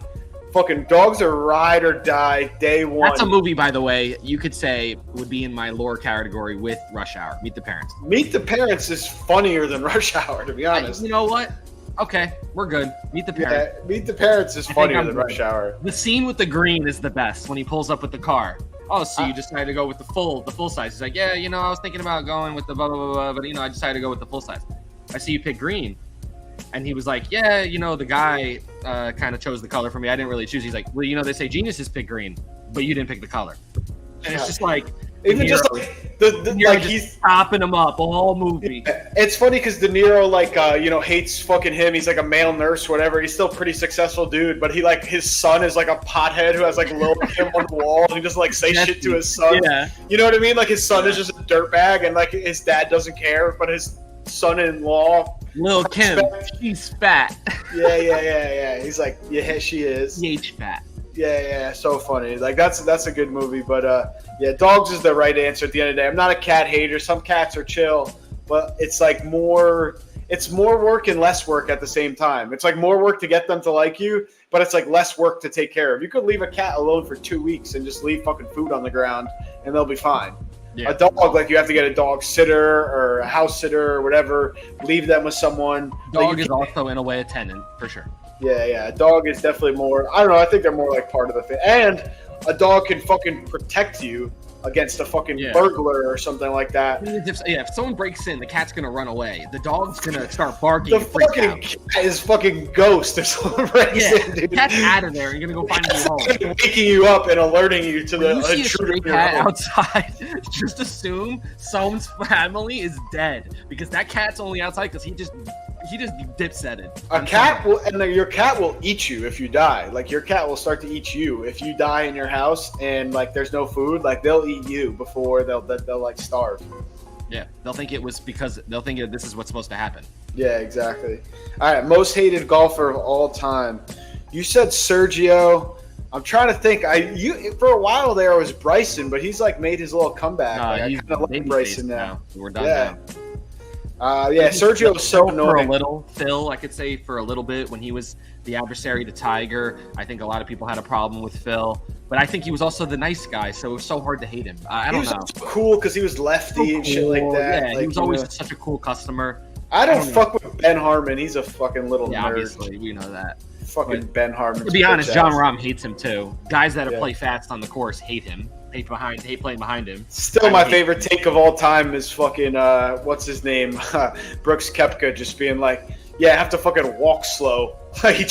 Fucking dogs are ride or die day one. That's a movie, by the way, you could say would be in my lore category with Rush Hour. Meet the Parents. Meet the Parents is funnier than Rush Hour, to be honest. You know what? Okay, we're good. Meet the parent. Yeah, Meet the Parents is funnier than Rush Hour. The scene with the green is the best when he pulls up with the car. Oh, so you decided to go with the full size. He's like, yeah, I was thinking about going with the blah, blah, blah, but, I decided to go with the full size. I see you pick green. And he was like, yeah, the guy kind of chose the color for me. I didn't really choose. He's like, well, they say geniuses pick green, but you didn't pick the color. And it's just like, even just like he's chopping him up all movie. It's funny because De Niro hates fucking him. He's like a male nurse, whatever. He's still a pretty successful dude, but his son is like a pothead who has like Lil Kim on the wall, and he just like say shit to his son. Yeah. You know what I mean? Like his son is just a dirtbag, and like his dad doesn't care, but his son-in-law, Lil Kim, she's fat. Yeah. He's like, yeah, she is. Fat. Yeah, so funny. Like that's a good movie, but yeah, dogs is the right answer at the end of the day. I'm not a cat hater. Some cats are chill, but it's like more work and less work at the same time. It's like more work to get them to like you, but it's like less work to take care of. You could leave a cat alone for 2 weeks and just leave fucking food on the ground and they'll be fine. Yeah. A dog, like you have to get a dog sitter or a house sitter or whatever, leave them with someone. Dog is also in a way a tenant for sure. Yeah. A dog is definitely more, I don't know, I think they're more like part of the thing. And a dog can fucking protect you against a fucking burglar or something like that. If someone breaks in, the cat's going to run away. The dog's going to start barking. The fucking cat is fucking ghost if someone breaks in, dude. The cat's out of there and you're going to go find a new home. Waking you up and alerting you to when the you see a cat outside, just assume someone's family is dead because that cat's only outside because he just dipsetted. Your cat will eat you if you die. Like your cat will start to eat you if you die in your house and like there's no food. Like they'll eat you before they'll like starve. Yeah, they'll think this is what's supposed to happen. Yeah, exactly. All right, most hated golfer of all time. You said Sergio. I'm trying to think. For a while there it was Bryson, but he's like made his little comeback. He's I kind of like Bryson now. We're done now. Sergio was so annoying. For a little, Phil, I could say for a little bit when he was the adversary to Tiger. I think a lot of people had a problem with Phil, but I think he was also the nice guy, so it was so hard to hate him. I don't know. He was cool because he was lefty and shit like that. Yeah, like, he was always such a cool customer. I don't fuck with Ben Harmon. He's a fucking little nerd. Obviously, we know that. Fucking Ben Harmon. To be honest, John Rahm hates him too. Guys that play fast on the course hate him. Hate playing behind him. Still, my favorite take of all time is fucking what's his name, Brooks Koepka, just being like, "Yeah, I have to fucking walk slow." He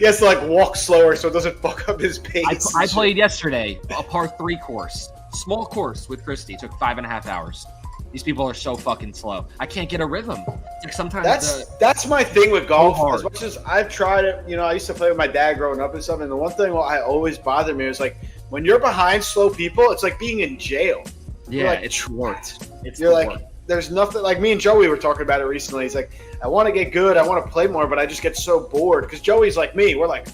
has to like walk slower so it doesn't fuck up his pace. I played yesterday a par 3 course, small course with Christy. It took 5.5 hours. These people are so fucking slow. I can't get a rhythm. Like sometimes that's my thing with golf. As much as I've tried it, I used to play with my dad growing up and stuff. And the one thing I always bothered me was like when you're behind slow people, it's like being in jail. Yeah, it's short. You're like, there's nothing. Like me and Joey were talking about it recently. He's like, I want to get good. I want to play more, but I just get so bored because Joey's like me. We're like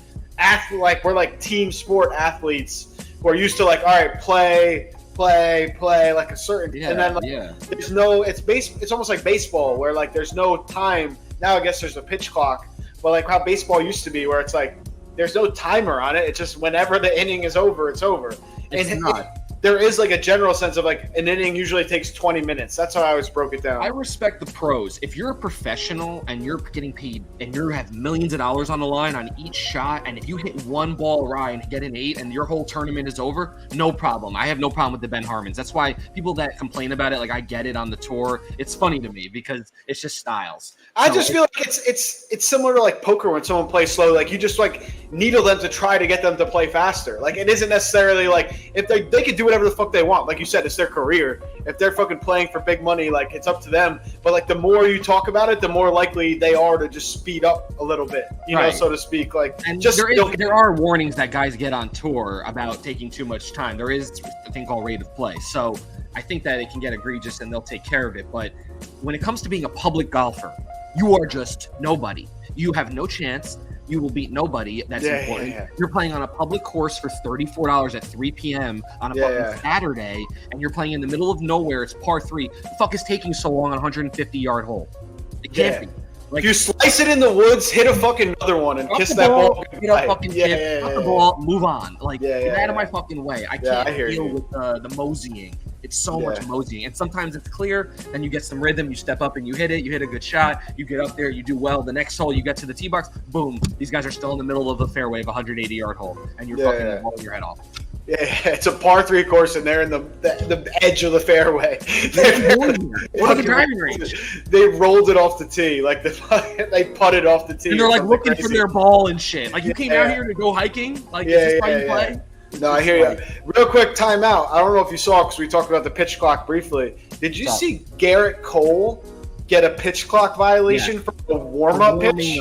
we're like team sport athletes. We're used to like, all right, play like a certain, and then like, there's no. It's almost like baseball where like there's no time. Now I guess there's a pitch clock, but like how baseball used to be, where it's like there's no timer on it. It's just whenever the inning is over, it's over. It's not. There is like a general sense of like an inning usually takes 20 minutes. That's how I always broke it down. I respect the pros. If you're a professional and you're getting paid and you have millions of dollars on the line on each shot, and if you hit one ball right and get an 8 and your whole tournament is over, no problem. I have no problem with the Ben Harmons. That's why people that complain about it, like I get it on the tour. It's funny to me because it's just styles. I just feel like it's similar to like poker when someone plays slow. Like you just like needle them to try to get them to play faster. Like it isn't necessarily like if they could do whatever the fuck they want. Like you said, it's their career. If they're fucking playing for big money, like it's up to them. But like the more you talk about it, the more likely they are to just speed up a little bit, you know, so to speak. Like, and just there are warnings that guys get on tour about taking too much time. There is a thing called rate of play. So I think that it can get egregious and they'll take care of it. But when it comes to being a public golfer, you are just nobody. You have no chance. You will beat nobody. That's important. Yeah. You're playing on a public course for $34 at 3 p.m. on a fucking Saturday, and you're playing in the middle of nowhere. It's par 3. The fuck is taking so long on a 150-yard hole? It can't be. Like, you slice it in the woods, hit a fucking other one, and kiss that ball. Get a fucking chip, the ball, move on. Like, get out of my fucking way. I can't deal with the moseying. It's so much moseying. And sometimes it's clear, then you get some rhythm, you step up and you hit it, you hit a good shot, you get up there, you do well. The next hole, you get to the tee box, boom, these guys are still in the middle of the fairway of a 180-yard hole, and you're fucking blowing your head off. Yeah, it's a par 3 course, and they're in the edge of the fairway. What are the driving range? They rolled it off the tee, like they putted off the tee. And they're like looking for their ball and shit. Like you came out here to go hiking? Like is this how you play? No, I hear you. Real quick, timeout. I don't know if you saw because we talked about the pitch clock briefly. Did you see Garrett Cole get a pitch clock violation for a warm-up pitch?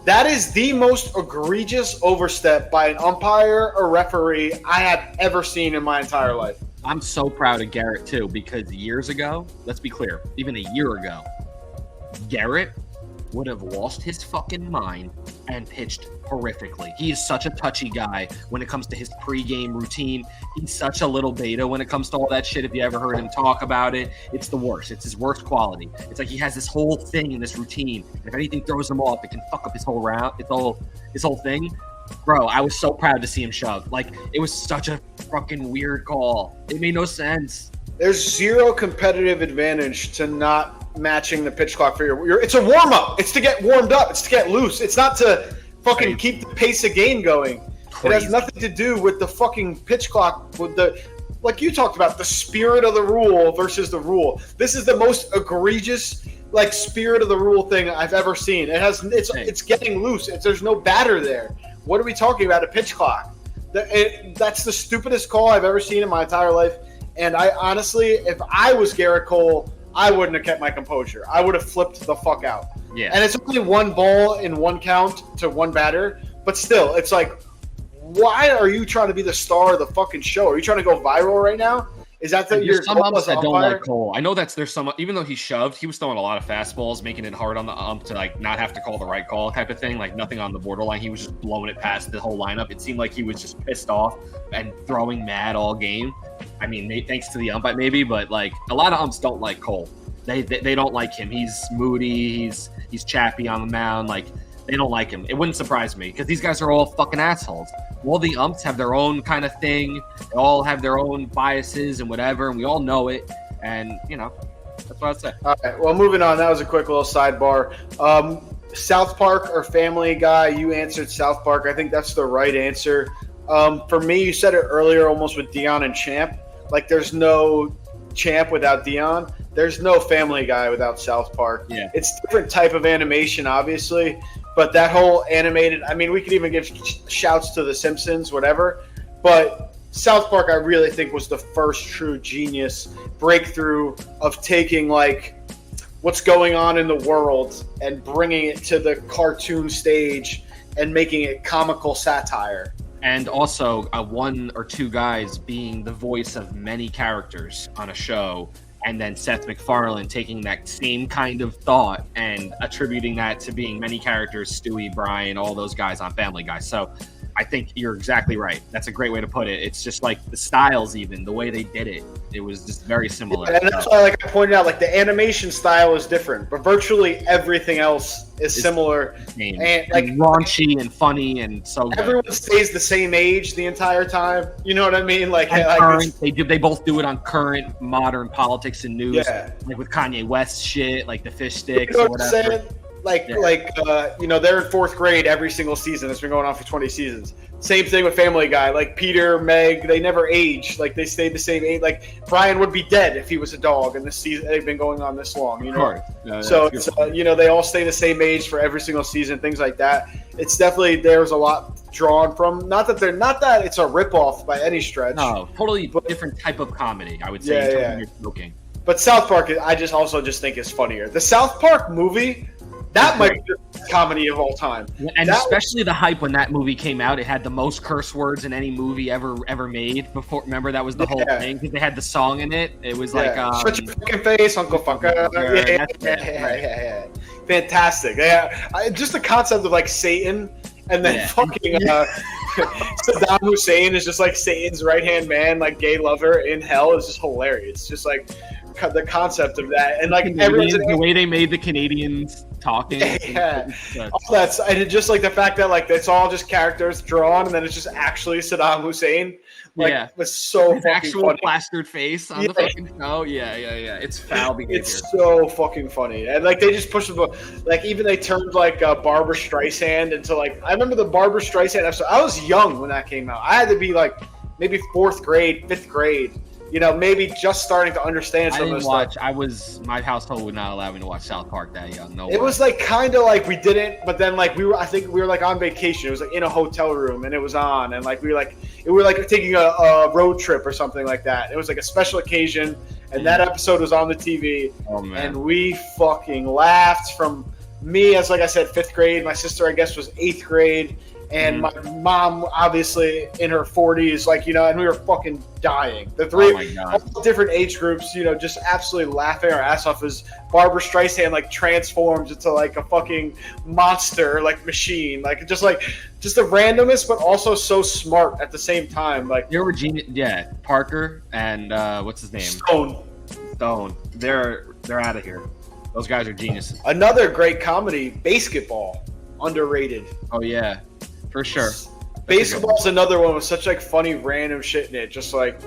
That is the most egregious overstep by an umpire or referee I have ever seen in my entire life. I'm so proud of Garrett, too, because years ago, let's be clear, even a year ago, Garrett would have lost his fucking mind and pitched horrifically. He is such a touchy guy when it comes to his pregame routine. He's such a little beta when it comes to all that shit. If you ever heard him talk about it, it's the worst. It's his worst quality. It's like he has this whole thing in this routine. And if anything throws him off, it can fuck up his whole round, his whole thing. Bro, I was so proud to see him shove. Like, it was such a fucking weird call. It made no sense. There's zero competitive advantage to not matching the pitch clock for your it's a warm-up. It's to get warmed up. It's to get loose. It's not to fucking keep the pace of game going. Crazy. It has nothing to do with the fucking pitch clock, with the, like you talked about, the spirit of the rule versus the rule. This is the most egregious, like, spirit of the rule thing I've ever seen. It's getting loose. There's no batter there. What are we talking about? A pitch clock. That's the stupidest call I've ever seen in my entire life. And I honestly, if I was Garrett Cole, I wouldn't have kept my composure. I would have flipped the fuck out. Yeah. And it's only one ball in one count to one batter, but still, it's like, why are you trying to be the star of the fucking show? Are you trying to go viral right now? Is that there's some umps that don't like Cole? I know there's some, even though he shoved, he was throwing a lot of fastballs, making it hard on the ump to like not have to call the right call type of thing, like nothing on the borderline. He was just blowing it past the whole lineup. It seemed like he was just pissed off and throwing mad all game. I mean, thanks to the ump maybe, but like a lot of umps don't like Cole. They don't like him. He's moody. He's chappy on the mound. Like, they don't like him. It wouldn't surprise me because these guys are all fucking assholes. All the umps have their own kind of thing. They all have their own biases and whatever, and we all know it. And, you know, that's what I'd say. All right, well, moving on. That was a quick little sidebar. South Park or Family Guy, you answered South Park. I think that's the right answer. For me, you said it earlier almost with Dion and Champ. Like, there's no Champ without Dion. There's no Family Guy without South Park. Yeah. It's a different type of animation, obviously, but that whole animated, I mean, we could even give shouts to The Simpsons, whatever, but South Park, I really think, was the first true genius breakthrough of taking, like, what's going on in the world and bringing it to the cartoon stage and making it comical satire. And also one or two guys being the voice of many characters on a show, and then Seth MacFarlane taking that same kind of thought and attributing that to being many characters, Stewie, Brian, all those guys on Family Guy. So I think you're exactly right. That's a great way to put it. It's just like the styles, even the way they did it, it was just very similar. Yeah, and that's why, like I pointed out, like the animation style is different, but virtually everything else is similar. And like raunchy and funny and so good. Everyone stays the same age the entire time. You know what I mean? Like, current, they both do it on current modern politics and news. Yeah. Like with Kanye West shit, like the fish sticks or whatever. They're in fourth grade every single season. It's been going on for 20 seasons. Same thing with Family Guy. Like Peter, Meg, they never age. Like they stayed the same age. Like Brian would be dead if he was a dog, and this season they've been going on this long. You know, they all stay the same age for every single season. Things like that. It's definitely there's a lot drawn from. Not that it's a ripoff by any stretch. No, totally different type of comedy. I would say. Yeah. You're joking. But South Park, I just think is funnier. The South Park movie. That might be the comedy of all time. And especially the hype when that movie came out. It had the most curse words in any movie ever made. Before, remember, that was the whole thing because they had the song in it. It was like shut your fucking face, Uncle Fucker. Yeah. Fantastic. Yeah, just the concept of like Satan and then fucking Saddam Hussein is just like Satan's right-hand man, like gay lover in hell is just hilarious. Just like the concept of that, and like the way they made the Canadians talking. Yeah. All that's and it just like the fact that like it's all just characters drawn, and then it's just actually Saddam Hussein. Like, yeah, was so his fucking actual funny. plastered face on the fucking show. Yeah. It's foul behavior. It's so fucking funny, and like they just push the like even they turned like Barbara Streisand into like I remember the Barbara Streisand episode. I was young when that came out. I had to be like maybe 4th grade, 5th grade. You know, maybe just starting to understand some of the stuff. My household would not allow me to watch South Park that young. No way. It was like kind of like we didn't, but then like I think we were like on vacation. It was like in a hotel room and it was on, and like we were like taking a road trip or something like that. It was like a special occasion, and that episode was on the TV. Oh man! And we fucking laughed from me as like I said 5th grade. My sister I guess was 8th grade. And my mom, obviously in her 40s, like, you know, and we were fucking dying. The three all different age groups, you know, just absolutely laughing our ass off as Barbara Streisand like transforms into like a fucking monster, like machine, like just the randomness, but also so smart at the same time. Like they were genius. Yeah, Parker and what's his name? Stone. They're out of here. Those guys are geniuses. Another great comedy, Basketball, underrated. Oh yeah. For sure. Baseball's another one with such like funny random shit in it. Just like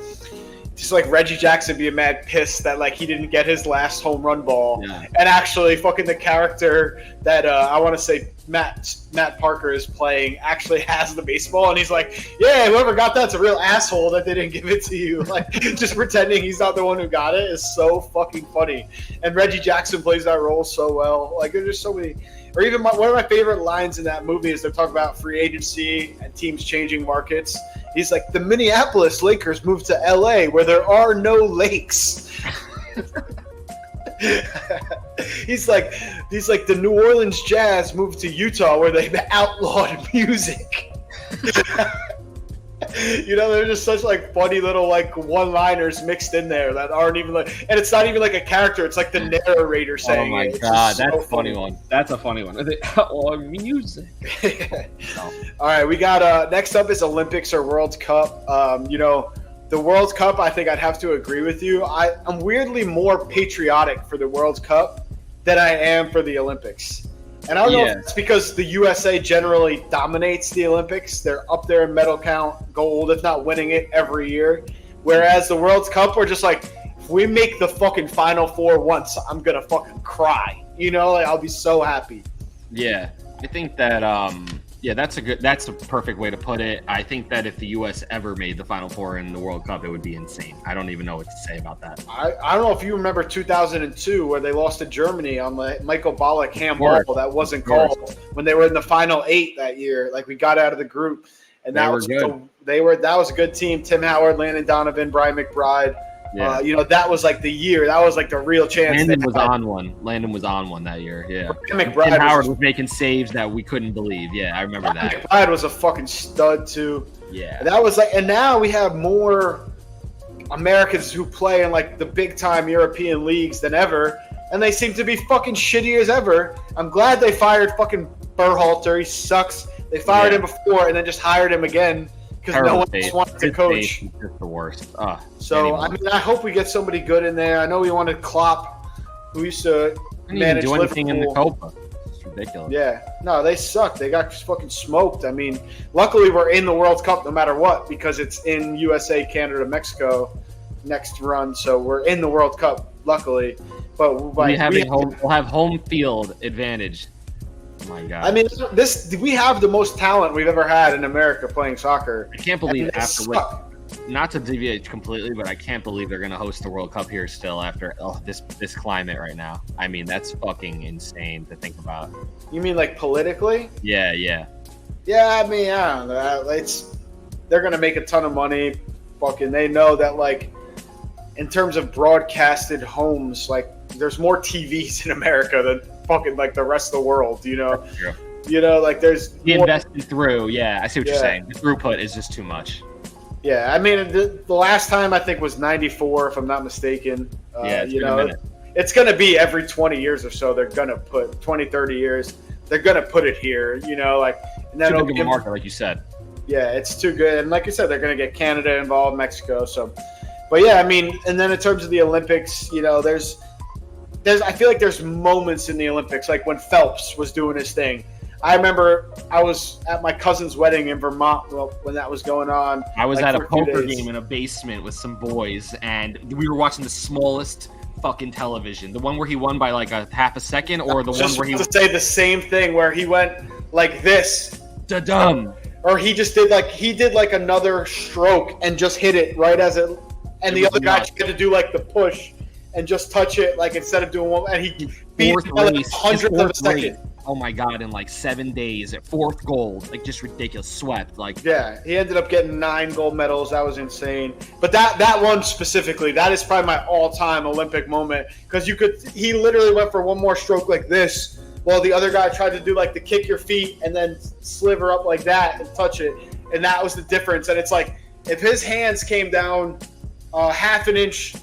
Reggie Jackson being mad pissed that like he didn't get his last home run ball. Yeah. And actually fucking the character that I want to say Matt Parker is playing actually has the baseball, and he's like, yeah, whoever got that's a real asshole that they didn't give it to you. Like just pretending he's not the one who got it is so fucking funny. And Reggie Jackson plays that role so well. Like there's just so many. Or even one of my favorite lines in that movie is they're talking about free agency and teams changing markets. He's like, the Minneapolis Lakers moved to LA where there are no lakes. He's like, the New Orleans Jazz moved to Utah where they've outlawed music. You know, they're just such like funny little like one-liners mixed in there that aren't even like, and it's not even like a character. It's like the narrator saying. Oh my god, that's a funny one. That's a funny one. Or music. All right, we got next up is Olympics or World Cup. You know, the World Cup. I think I'd have to agree with you. I'm weirdly more patriotic for the World Cup than I am for the Olympics. And I don't know if it's because the USA generally dominates the Olympics. They're up there in medal count, gold, if not winning it every year. Whereas the World Cup, we're just like, if we make the fucking Final Four once, I'm going to fucking cry. You know, like, I'll be so happy. Yeah, I think that, that's the perfect way to put it. I think that if the U.S. ever made the Final Four in the World Cup, it would be insane. I don't even know what to say about that. I don't know if you remember 2002 where they lost to Germany on the Michael Ballack handball that wasn't called when they were in the final 8 that year. Like we got out of the group, and that was good. That was a good team. Tim Howard, Landon Donovan, Brian McBride. Yeah. You know, that was like the year. That was like the real chance. Landon was on one that year. Yeah. Tim Howard was making saves that we couldn't believe. Yeah, I remember that. McBride was a fucking stud too. Yeah. And that was like, and now we have more Americans who play in like the big time European leagues than ever, and they seem to be fucking shitty as ever. I'm glad they fired fucking Berhalter. He sucks. They fired him before and then just hired him again. Because no one else wanted to coach. It's just the worst. So, I mean, I hope we get somebody good in there. I know we wanted Klopp, who used to manage do anything Liverpool. In the Copa. It's ridiculous. Yeah. No, they suck. They got fucking smoked. I mean, luckily we're in the World Cup no matter what because it's in USA, Canada, Mexico next run. So we're in the World Cup, luckily. But we'll have home field advantage. Oh my God. I mean, we have the most talent we've ever had in America playing soccer. I can't believe not to deviate completely, but I can't believe they're going to host the World Cup here still after this climate right now. I mean, that's fucking insane to think about. You mean like politically? Yeah. Yeah, I mean, I don't know. They're going to make a ton of money. Fucking, they know that like in terms of broadcasted homes, like there's more TVs in America than fucking like the rest of the world, you know. You know, like there's invested through. Yeah, I see what you're saying. The throughput is just too much. Yeah, I mean the last time I think was '94, if I'm not mistaken. It's gonna be every 20 years or so. They're gonna put 20, 30 years. They're gonna put it here, you know, like and then too big of a market, like you said. Yeah, it's too good, and like you said, they're gonna get Canada involved, Mexico. So, but yeah, I mean, and then in terms of the Olympics, you know, there's I feel like there's moments in the Olympics, like when Phelps was doing his thing. I remember I was at my cousin's wedding in Vermont when that was going on. I was like, at a poker game in a basement with some boys, and we were watching the smallest fucking television. The one where he won by like a half a second, or the one where he to say the same thing where he went like this. Da-dum. Or he just did like another stroke and just hit it right as it, and the other guy tried to do like the push and just touch it like instead of doing one, and he beat by like 100th of a second. Oh my god! In like 7 days, at 4th gold, like just ridiculous, swept. Like yeah, he ended up getting 9 gold medals. That was insane. But that one specifically, that is probably my all-time Olympic moment because he literally went for one more stroke like this, while the other guy tried to do like the kick your feet and then sliver up like that and touch it, and that was the difference. And it's like if his hands came down half an inch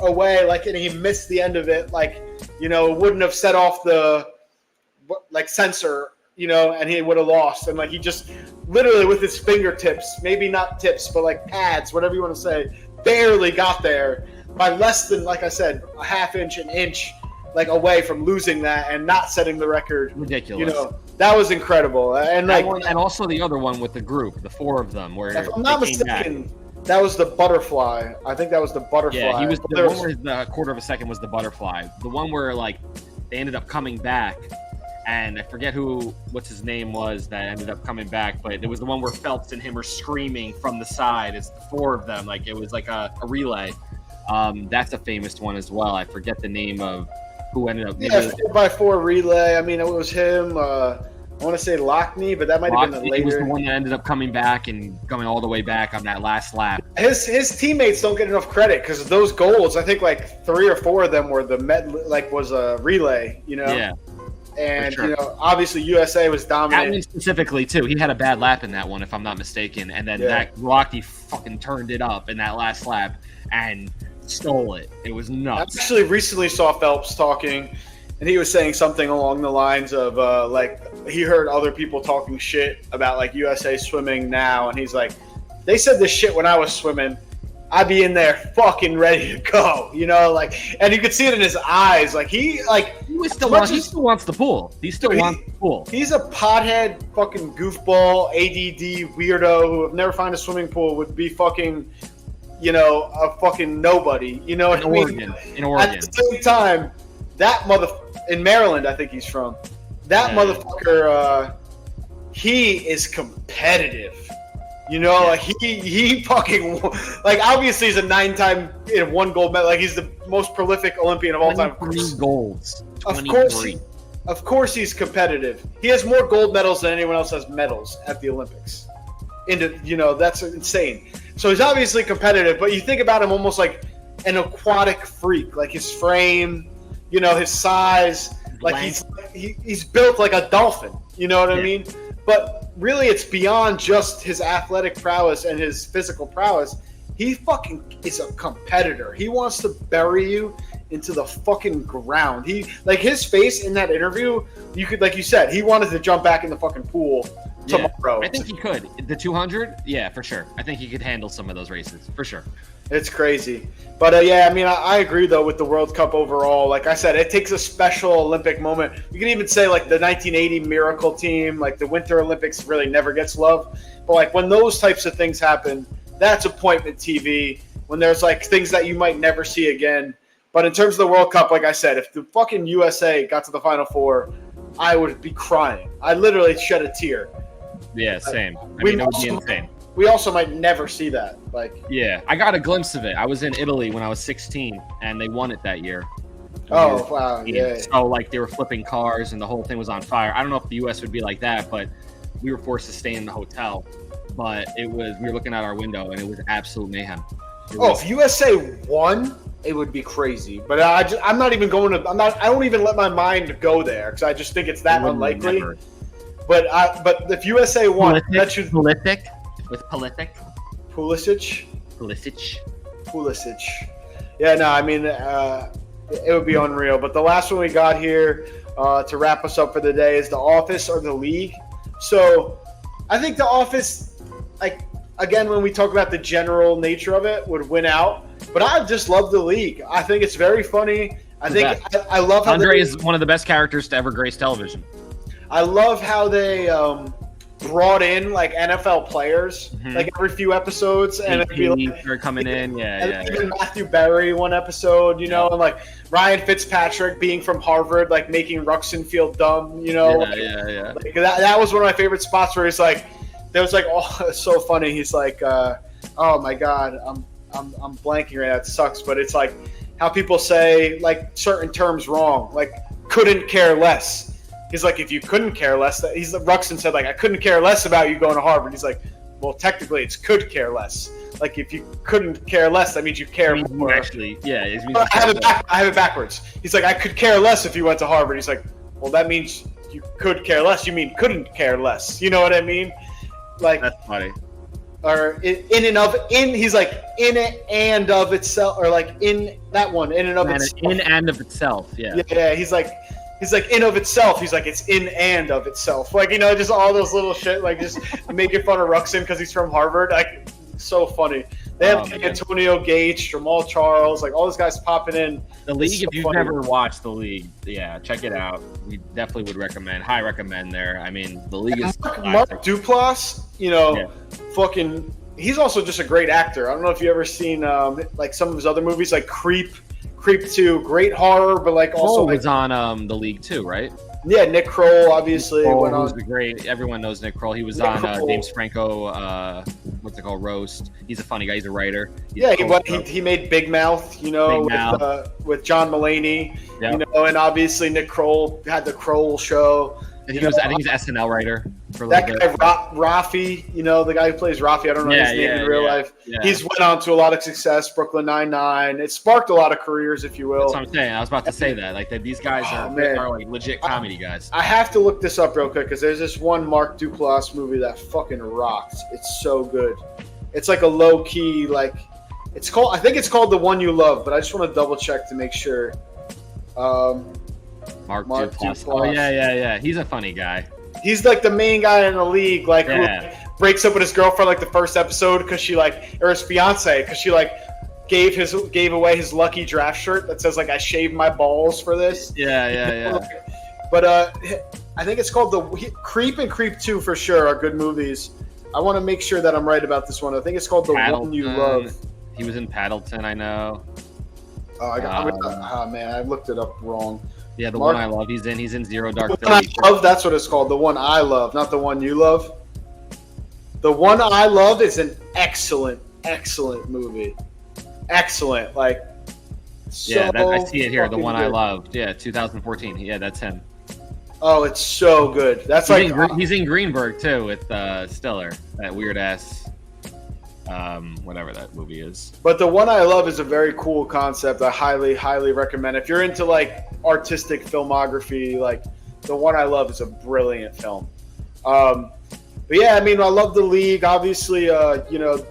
away, like, and he missed the end of it, like, you know, it wouldn't have set off the like sensor, you know, and he would have lost. And like he just literally with his fingertips, maybe not tips, but like pads, whatever you want to say, barely got there by less than, like I said, a half inch, an inch, like away from losing that and not setting the record. Ridiculous. You know, that was incredible. And like, and also the other one with the group, the 4 of them, where if I'm not mistaken, that was the butterfly. I think that was the butterfly. Yeah, he was the one where the quarter of a second was the butterfly. The one where like they ended up coming back. And I forget what's his name was that ended up coming back, but it was the one where Phelps and him are screaming from the side. It's the 4 of them. Like it was like a relay. That's a famous one as well. I forget the name of who ended up. Yeah, 4x4 relay. I mean, it was him. I want to say Lockney, but that might have been later. He was the one that ended up coming back and going all the way back on that last lap. His teammates don't get enough credit because those goals. I think like 3 or 4 of them were was a relay. You know. Yeah. And, sure. you know, obviously USA was dominant. That one specifically, too. He had a bad lap in that one, if I'm not mistaken. And then that Rocky fucking turned it up in that last lap and stole it. It was nuts. I actually recently saw Phelps talking, and he was saying something along the lines of, like, he heard other people talking shit about, like, USA swimming now. And he's like, they said this shit when I was swimming. I'd be in there fucking ready to go, you know, like, and you could see it in his eyes. Like, he still wants the pool. He still wants the pool. He's a pothead, fucking goofball, ADD weirdo who, if never find a swimming pool, would be fucking, you know, a fucking nobody. You know what I mean? In Oregon. At the same time, that in Maryland, I think he's from. That motherfucker, he is competitive. You know, like he fucking, like, obviously he's a 9-time 1 gold medal. Like, he's the most prolific Olympian of all time. 23 golds. 23. Of course he's competitive. He has more gold medals than anyone else has medals at the Olympics. You know, that's insane. So he's obviously competitive, but you think about him almost like an aquatic freak. Like his frame, you know, his size. Like he's built like a dolphin. You know what I mean? But really, it's beyond just his athletic prowess and his physical prowess. He fucking is a competitor. He wants to bury you into the fucking ground. Like, his face in that interview, you could, like you said, he wanted to jump back in the fucking pool tomorrow. I think he could. The 200, yeah, for sure. I think he could handle some of those races, for sure. It's crazy. But, yeah, I mean, I agree, though, with the World Cup overall. Like I said, it takes a special Olympic moment. You can even say, like, the 1980 Miracle team, like, the Winter Olympics really never gets love. But, like, when those types of things happen, that's appointment TV. When there's, like, things that you might never see again. But in terms of the World Cup, like I said, if the fucking USA got to the Final Four, I would be crying. I literally shed a tear. Yeah, same. I mean, it would be insane. We also might never see that. Like, yeah, I got a glimpse of it. I was in Italy when I was 16, and they won it that year. Oh, wow, yeah. So, like, they were flipping cars, and the whole thing was on fire. I don't know if the U.S. would be like that, but we were forced to stay in the hotel. But we were looking out our window, and it was absolute mayhem. If USA won, it would be crazy. But I'm not even going to. I don't even let my mind go there because I just think it's that unlikely. Never. But if USA won, that should Pulisic. Yeah, no, I mean, it would be unreal. But the last one we got here to wrap us up for the day is The Office or The League. So I think The Office, like, again, when we talk about the general nature of it, would win out. But I just love The League. I think it's very funny. I love how Andre is one of the best characters to ever grace television. I love how they brought in like NFL players like every few episodes, and it'd be like they're coming in, even Matthew Berry one episode, you know, and like Ryan Fitzpatrick being from Harvard, like making Ruxin feel dumb, you know. Like, that was one of my favorite spots where he's like, there was like, oh, it's so funny. He's like, oh my god, I'm blanking right now. It sucks, but it's like how people say like certain terms wrong, like couldn't care less. He's like, if you couldn't care less, Ruxin said, like, I couldn't care less about you going to Harvard. He's like, well, technically, it's could care less. Like, if you couldn't care less, that means you care more. Actually, yeah. I have it backwards. He's like, I could care less if you went to Harvard. He's like, well, that means you could care less. You mean couldn't care less. You know what I mean? Like, that's funny. Or he's like, in and of itself, or like in that one, in and of itself. In and of itself, yeah. Yeah, he's like in of itself. He's like, it's in and of itself. Like, you know, just all those little shit, like just making fun of Ruxin because he's from Harvard. Like, so funny. They have Antonio Gates, Jamal Charles, like all those guys popping in. The League, if you've never watched The League, yeah, check it out. We definitely would recommend. High recommend there. I mean, The League is Mark Duplass, you know, fucking. He's also just a great actor. I don't know if you ever seen like some of his other movies, like Creep 2, great horror, but like also was on The League too, right? Yeah, Nick Kroll obviously went on. Great. Everyone knows Nick Kroll. He was on James Franco. What's it called? Roast. He's a funny guy. He's a writer. He made Big Mouth. You know, with John Mulaney. Yep. You know, and obviously Nick Kroll had the Kroll Show. I think he's an SNL writer for a that little guy, bit. Rafi, you know, the guy who plays Rafi. I don't know his name in real life. Yeah. He's went on to a lot of success. Brooklyn Nine-Nine. It sparked a lot of careers, if you will. That's what I'm saying. I was about to say that. Like, these guys are like legit comedy guys. I have to look this up real quick because there's this one Mark Duplass movie that fucking rocks. It's so good. It's like a low key, like it's called. I think it's called The One You Love, but I just want to double check to make sure. Mark Duplass. Oh yeah. He's a funny guy. He's like the main guy in the league, like who breaks up with his girlfriend like the first episode because she like, or his fiance because she like gave away his lucky draft shirt that says like I shaved my balls for this. Yeah. But I think it's called Creep and Creep 2 for sure are good movies. I want to make sure that I'm right about this one. I think it's called The One You Love. He was in Paddleton, I know. Oh, man, I looked it up wrong. Yeah, The One I Love. He's in Zero Dark 30. I Love, that's what it's called. The One I Love, not The One You Love. The One I Love is an excellent movie. Excellent, like. I see it here. The One I Loved. Yeah, 2014. Yeah, that's him. Oh, it's so good. That's he's in Greenberg too with Stiller. That weird ass. Whatever that movie is. But The One I Love is a very cool concept. I highly recommend. If you're into like artistic filmography, like The One I Love is a brilliant film. But yeah, I mean, I love The League. Obviously, you know,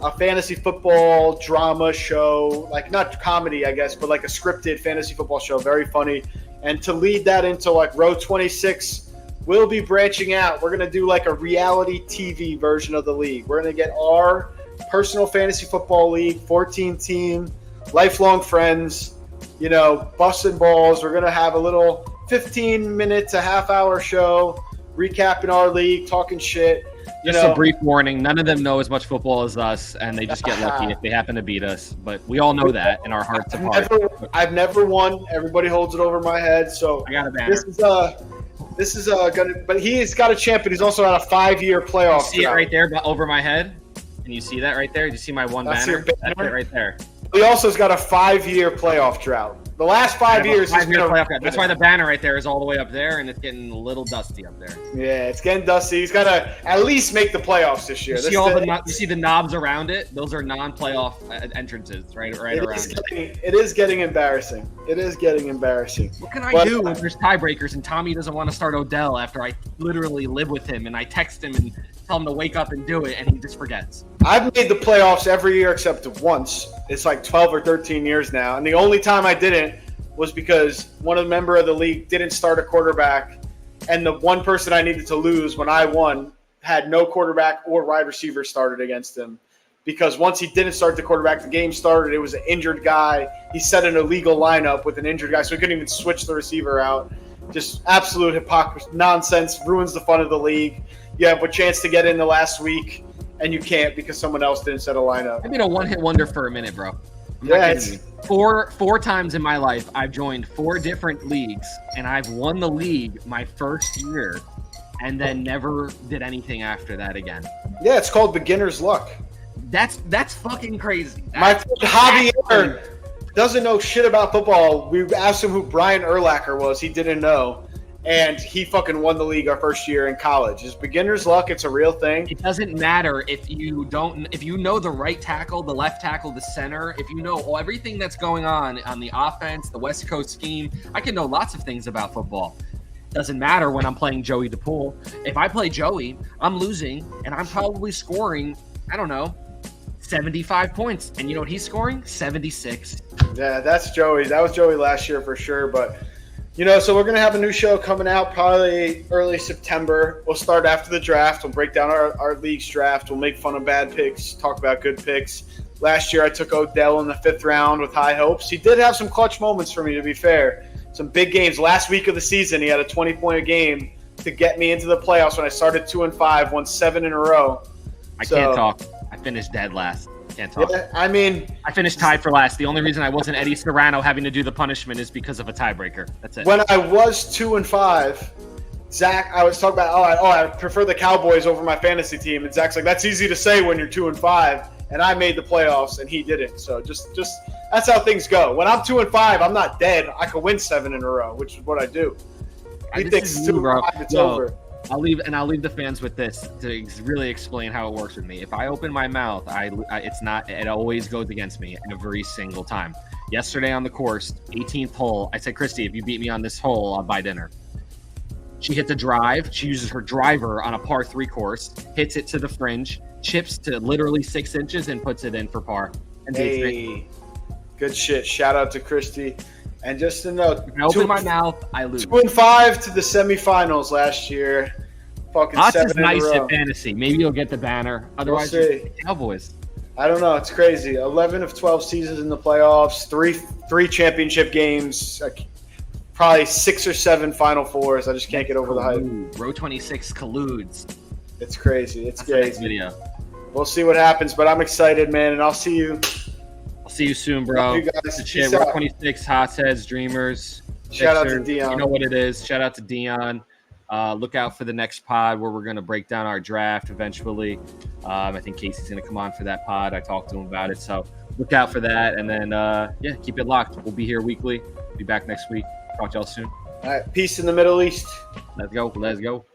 a fantasy football drama show, like not comedy, I guess, but like a scripted fantasy football show. Very funny. And to lead that into like Row 26, we'll be branching out. We're going to do like a reality TV version of The League. We're going to get our personal fantasy football league, 14-team, lifelong friends, you know, busting balls. We're going to have a little 15-minute to half-hour show recapping our league, talking shit. Just a brief warning, none of them know as much football as us, and they just get lucky if they happen to beat us. But we all know that in our hearts of hearts. I've never won. Everybody holds it over my head. So I got a banner. This is gonna. But he's got a champ, but he's also had a 5-year playoff. You see it right there over my head? Can you see that right there? Do you see my one banner? That's it right there. He also has got a 5-year playoff drought. The last 5 years, that's why the banner right there is all the way up there, and it's getting a little dusty up there. Yeah, it's getting dusty. He's got to at least make the playoffs this year. You see the knobs around it? Those are non-playoff entrances, right around it. It is getting embarrassing. What can I do when there's tiebreakers and Tommy doesn't want to start Odell after I literally live with him and I text him and tell him to wake up and do it, and he just forgets? I've made the playoffs every year except once. It's like 12 or 13 years now, and the only time I didn't was because one of the member of the league didn't start a quarterback, and the one person I needed to lose when I won had no quarterback or wide receiver started against him. because once he didn't start the quarterback, the game started. It was an injured guy. He set an illegal lineup with an injured guy, so he couldn't even switch the receiver out. Just absolute hypocrisy, nonsense, ruins the fun of the league. You have a chance to get in the last week, and you can't because someone else didn't set a lineup. I've been a one-hit wonder for a minute, bro. Yeah, four times in my life, I've joined 4 different leagues, and I've won the league my first year, and then never did anything after that again. Yeah, it's called beginner's luck. That's fucking crazy. My friend Javier doesn't know shit about football. We asked him who Brian Urlacher was. He didn't know. And he fucking won the league our first year in college. It's beginner's luck. It's a real thing. It doesn't matter if you know the right tackle, the left tackle, the center, if you know everything that's going on the offense, the West Coast scheme. I can know lots of things about football. Doesn't matter when I'm playing Joey DePool. If I play Joey, I'm losing, and I'm probably scoring, I don't know, 75 points. And you know what he's scoring? 76. Yeah, that's Joey. That was Joey last year for sure. But, so we're going to have a new show coming out probably early September. We'll start after the draft. We'll break down our league's draft. We'll make fun of bad picks, talk about good picks. Last year I took Odell in the 5th round with high hopes. He did have some clutch moments for me, to be fair. Some big games. Last week of the season, he had a 20-point game to get me into the playoffs when I started 2-5, won 7 in a row. I can't talk. I finished dead last. Can't talk. Yeah, I finised tied for last. The only reason I wasn't Eddie Serrano having to do the punishment is because of a tiebreaker. That's it. When I was 2-5, Zach, I was talking about, I prefer the Cowboys over my fantasy team. And Zach's like, that's easy to say when you're 2-5. And I made the playoffs, and he didn't. So just that's how things go. When I'm 2-5, I'm not dead. I can win 7 in a row, which is what I do. He thinks 2-5, it's over. I'll leave the fans with this to really explain how it works with me. If I open my mouth, it always goes against me every single time. Yesterday on the course, 18th hole, I said, Christy, if you beat me on this hole, I'll buy dinner. She hits a drive. She uses her driver on a par 3 course, hits it to the fringe, chips to literally 6 inches, and puts it in for par. And hey, good shit. Shout out to Christy. And just to note, if I open my mouth, I lose. 2-5 to the semifinals last year. Fucking Hotz 7 is nice in a row. at fantasy. Maybe you'll get the banner. Otherwise, We'll see. Cowboys. I don't know. It's crazy. 11 of 12 seasons in the playoffs. Three championship games. Probably 6 or 7 Final Fours. I just can't get over the hype. Row 26 colludes. It's crazy. It's That's the next crazy. video. We'll see what happens, but I'm excited, man, and I'll see you. I'll see you soon, bro. You guys. Good shit. Peace Row out. 26, Hotheads, Dreamers. Shout out to Sixers. Dion. You know what it is. Shout out to Dion. Look out for the next pod where we're going to break down our draft eventually. I think Casey's going to come on for that pod. I talked to him about it. So look out for that. And then, keep it locked. We'll be here weekly. Be back next week. Talk to y'all soon. All right. Peace in the Middle East. Let's go.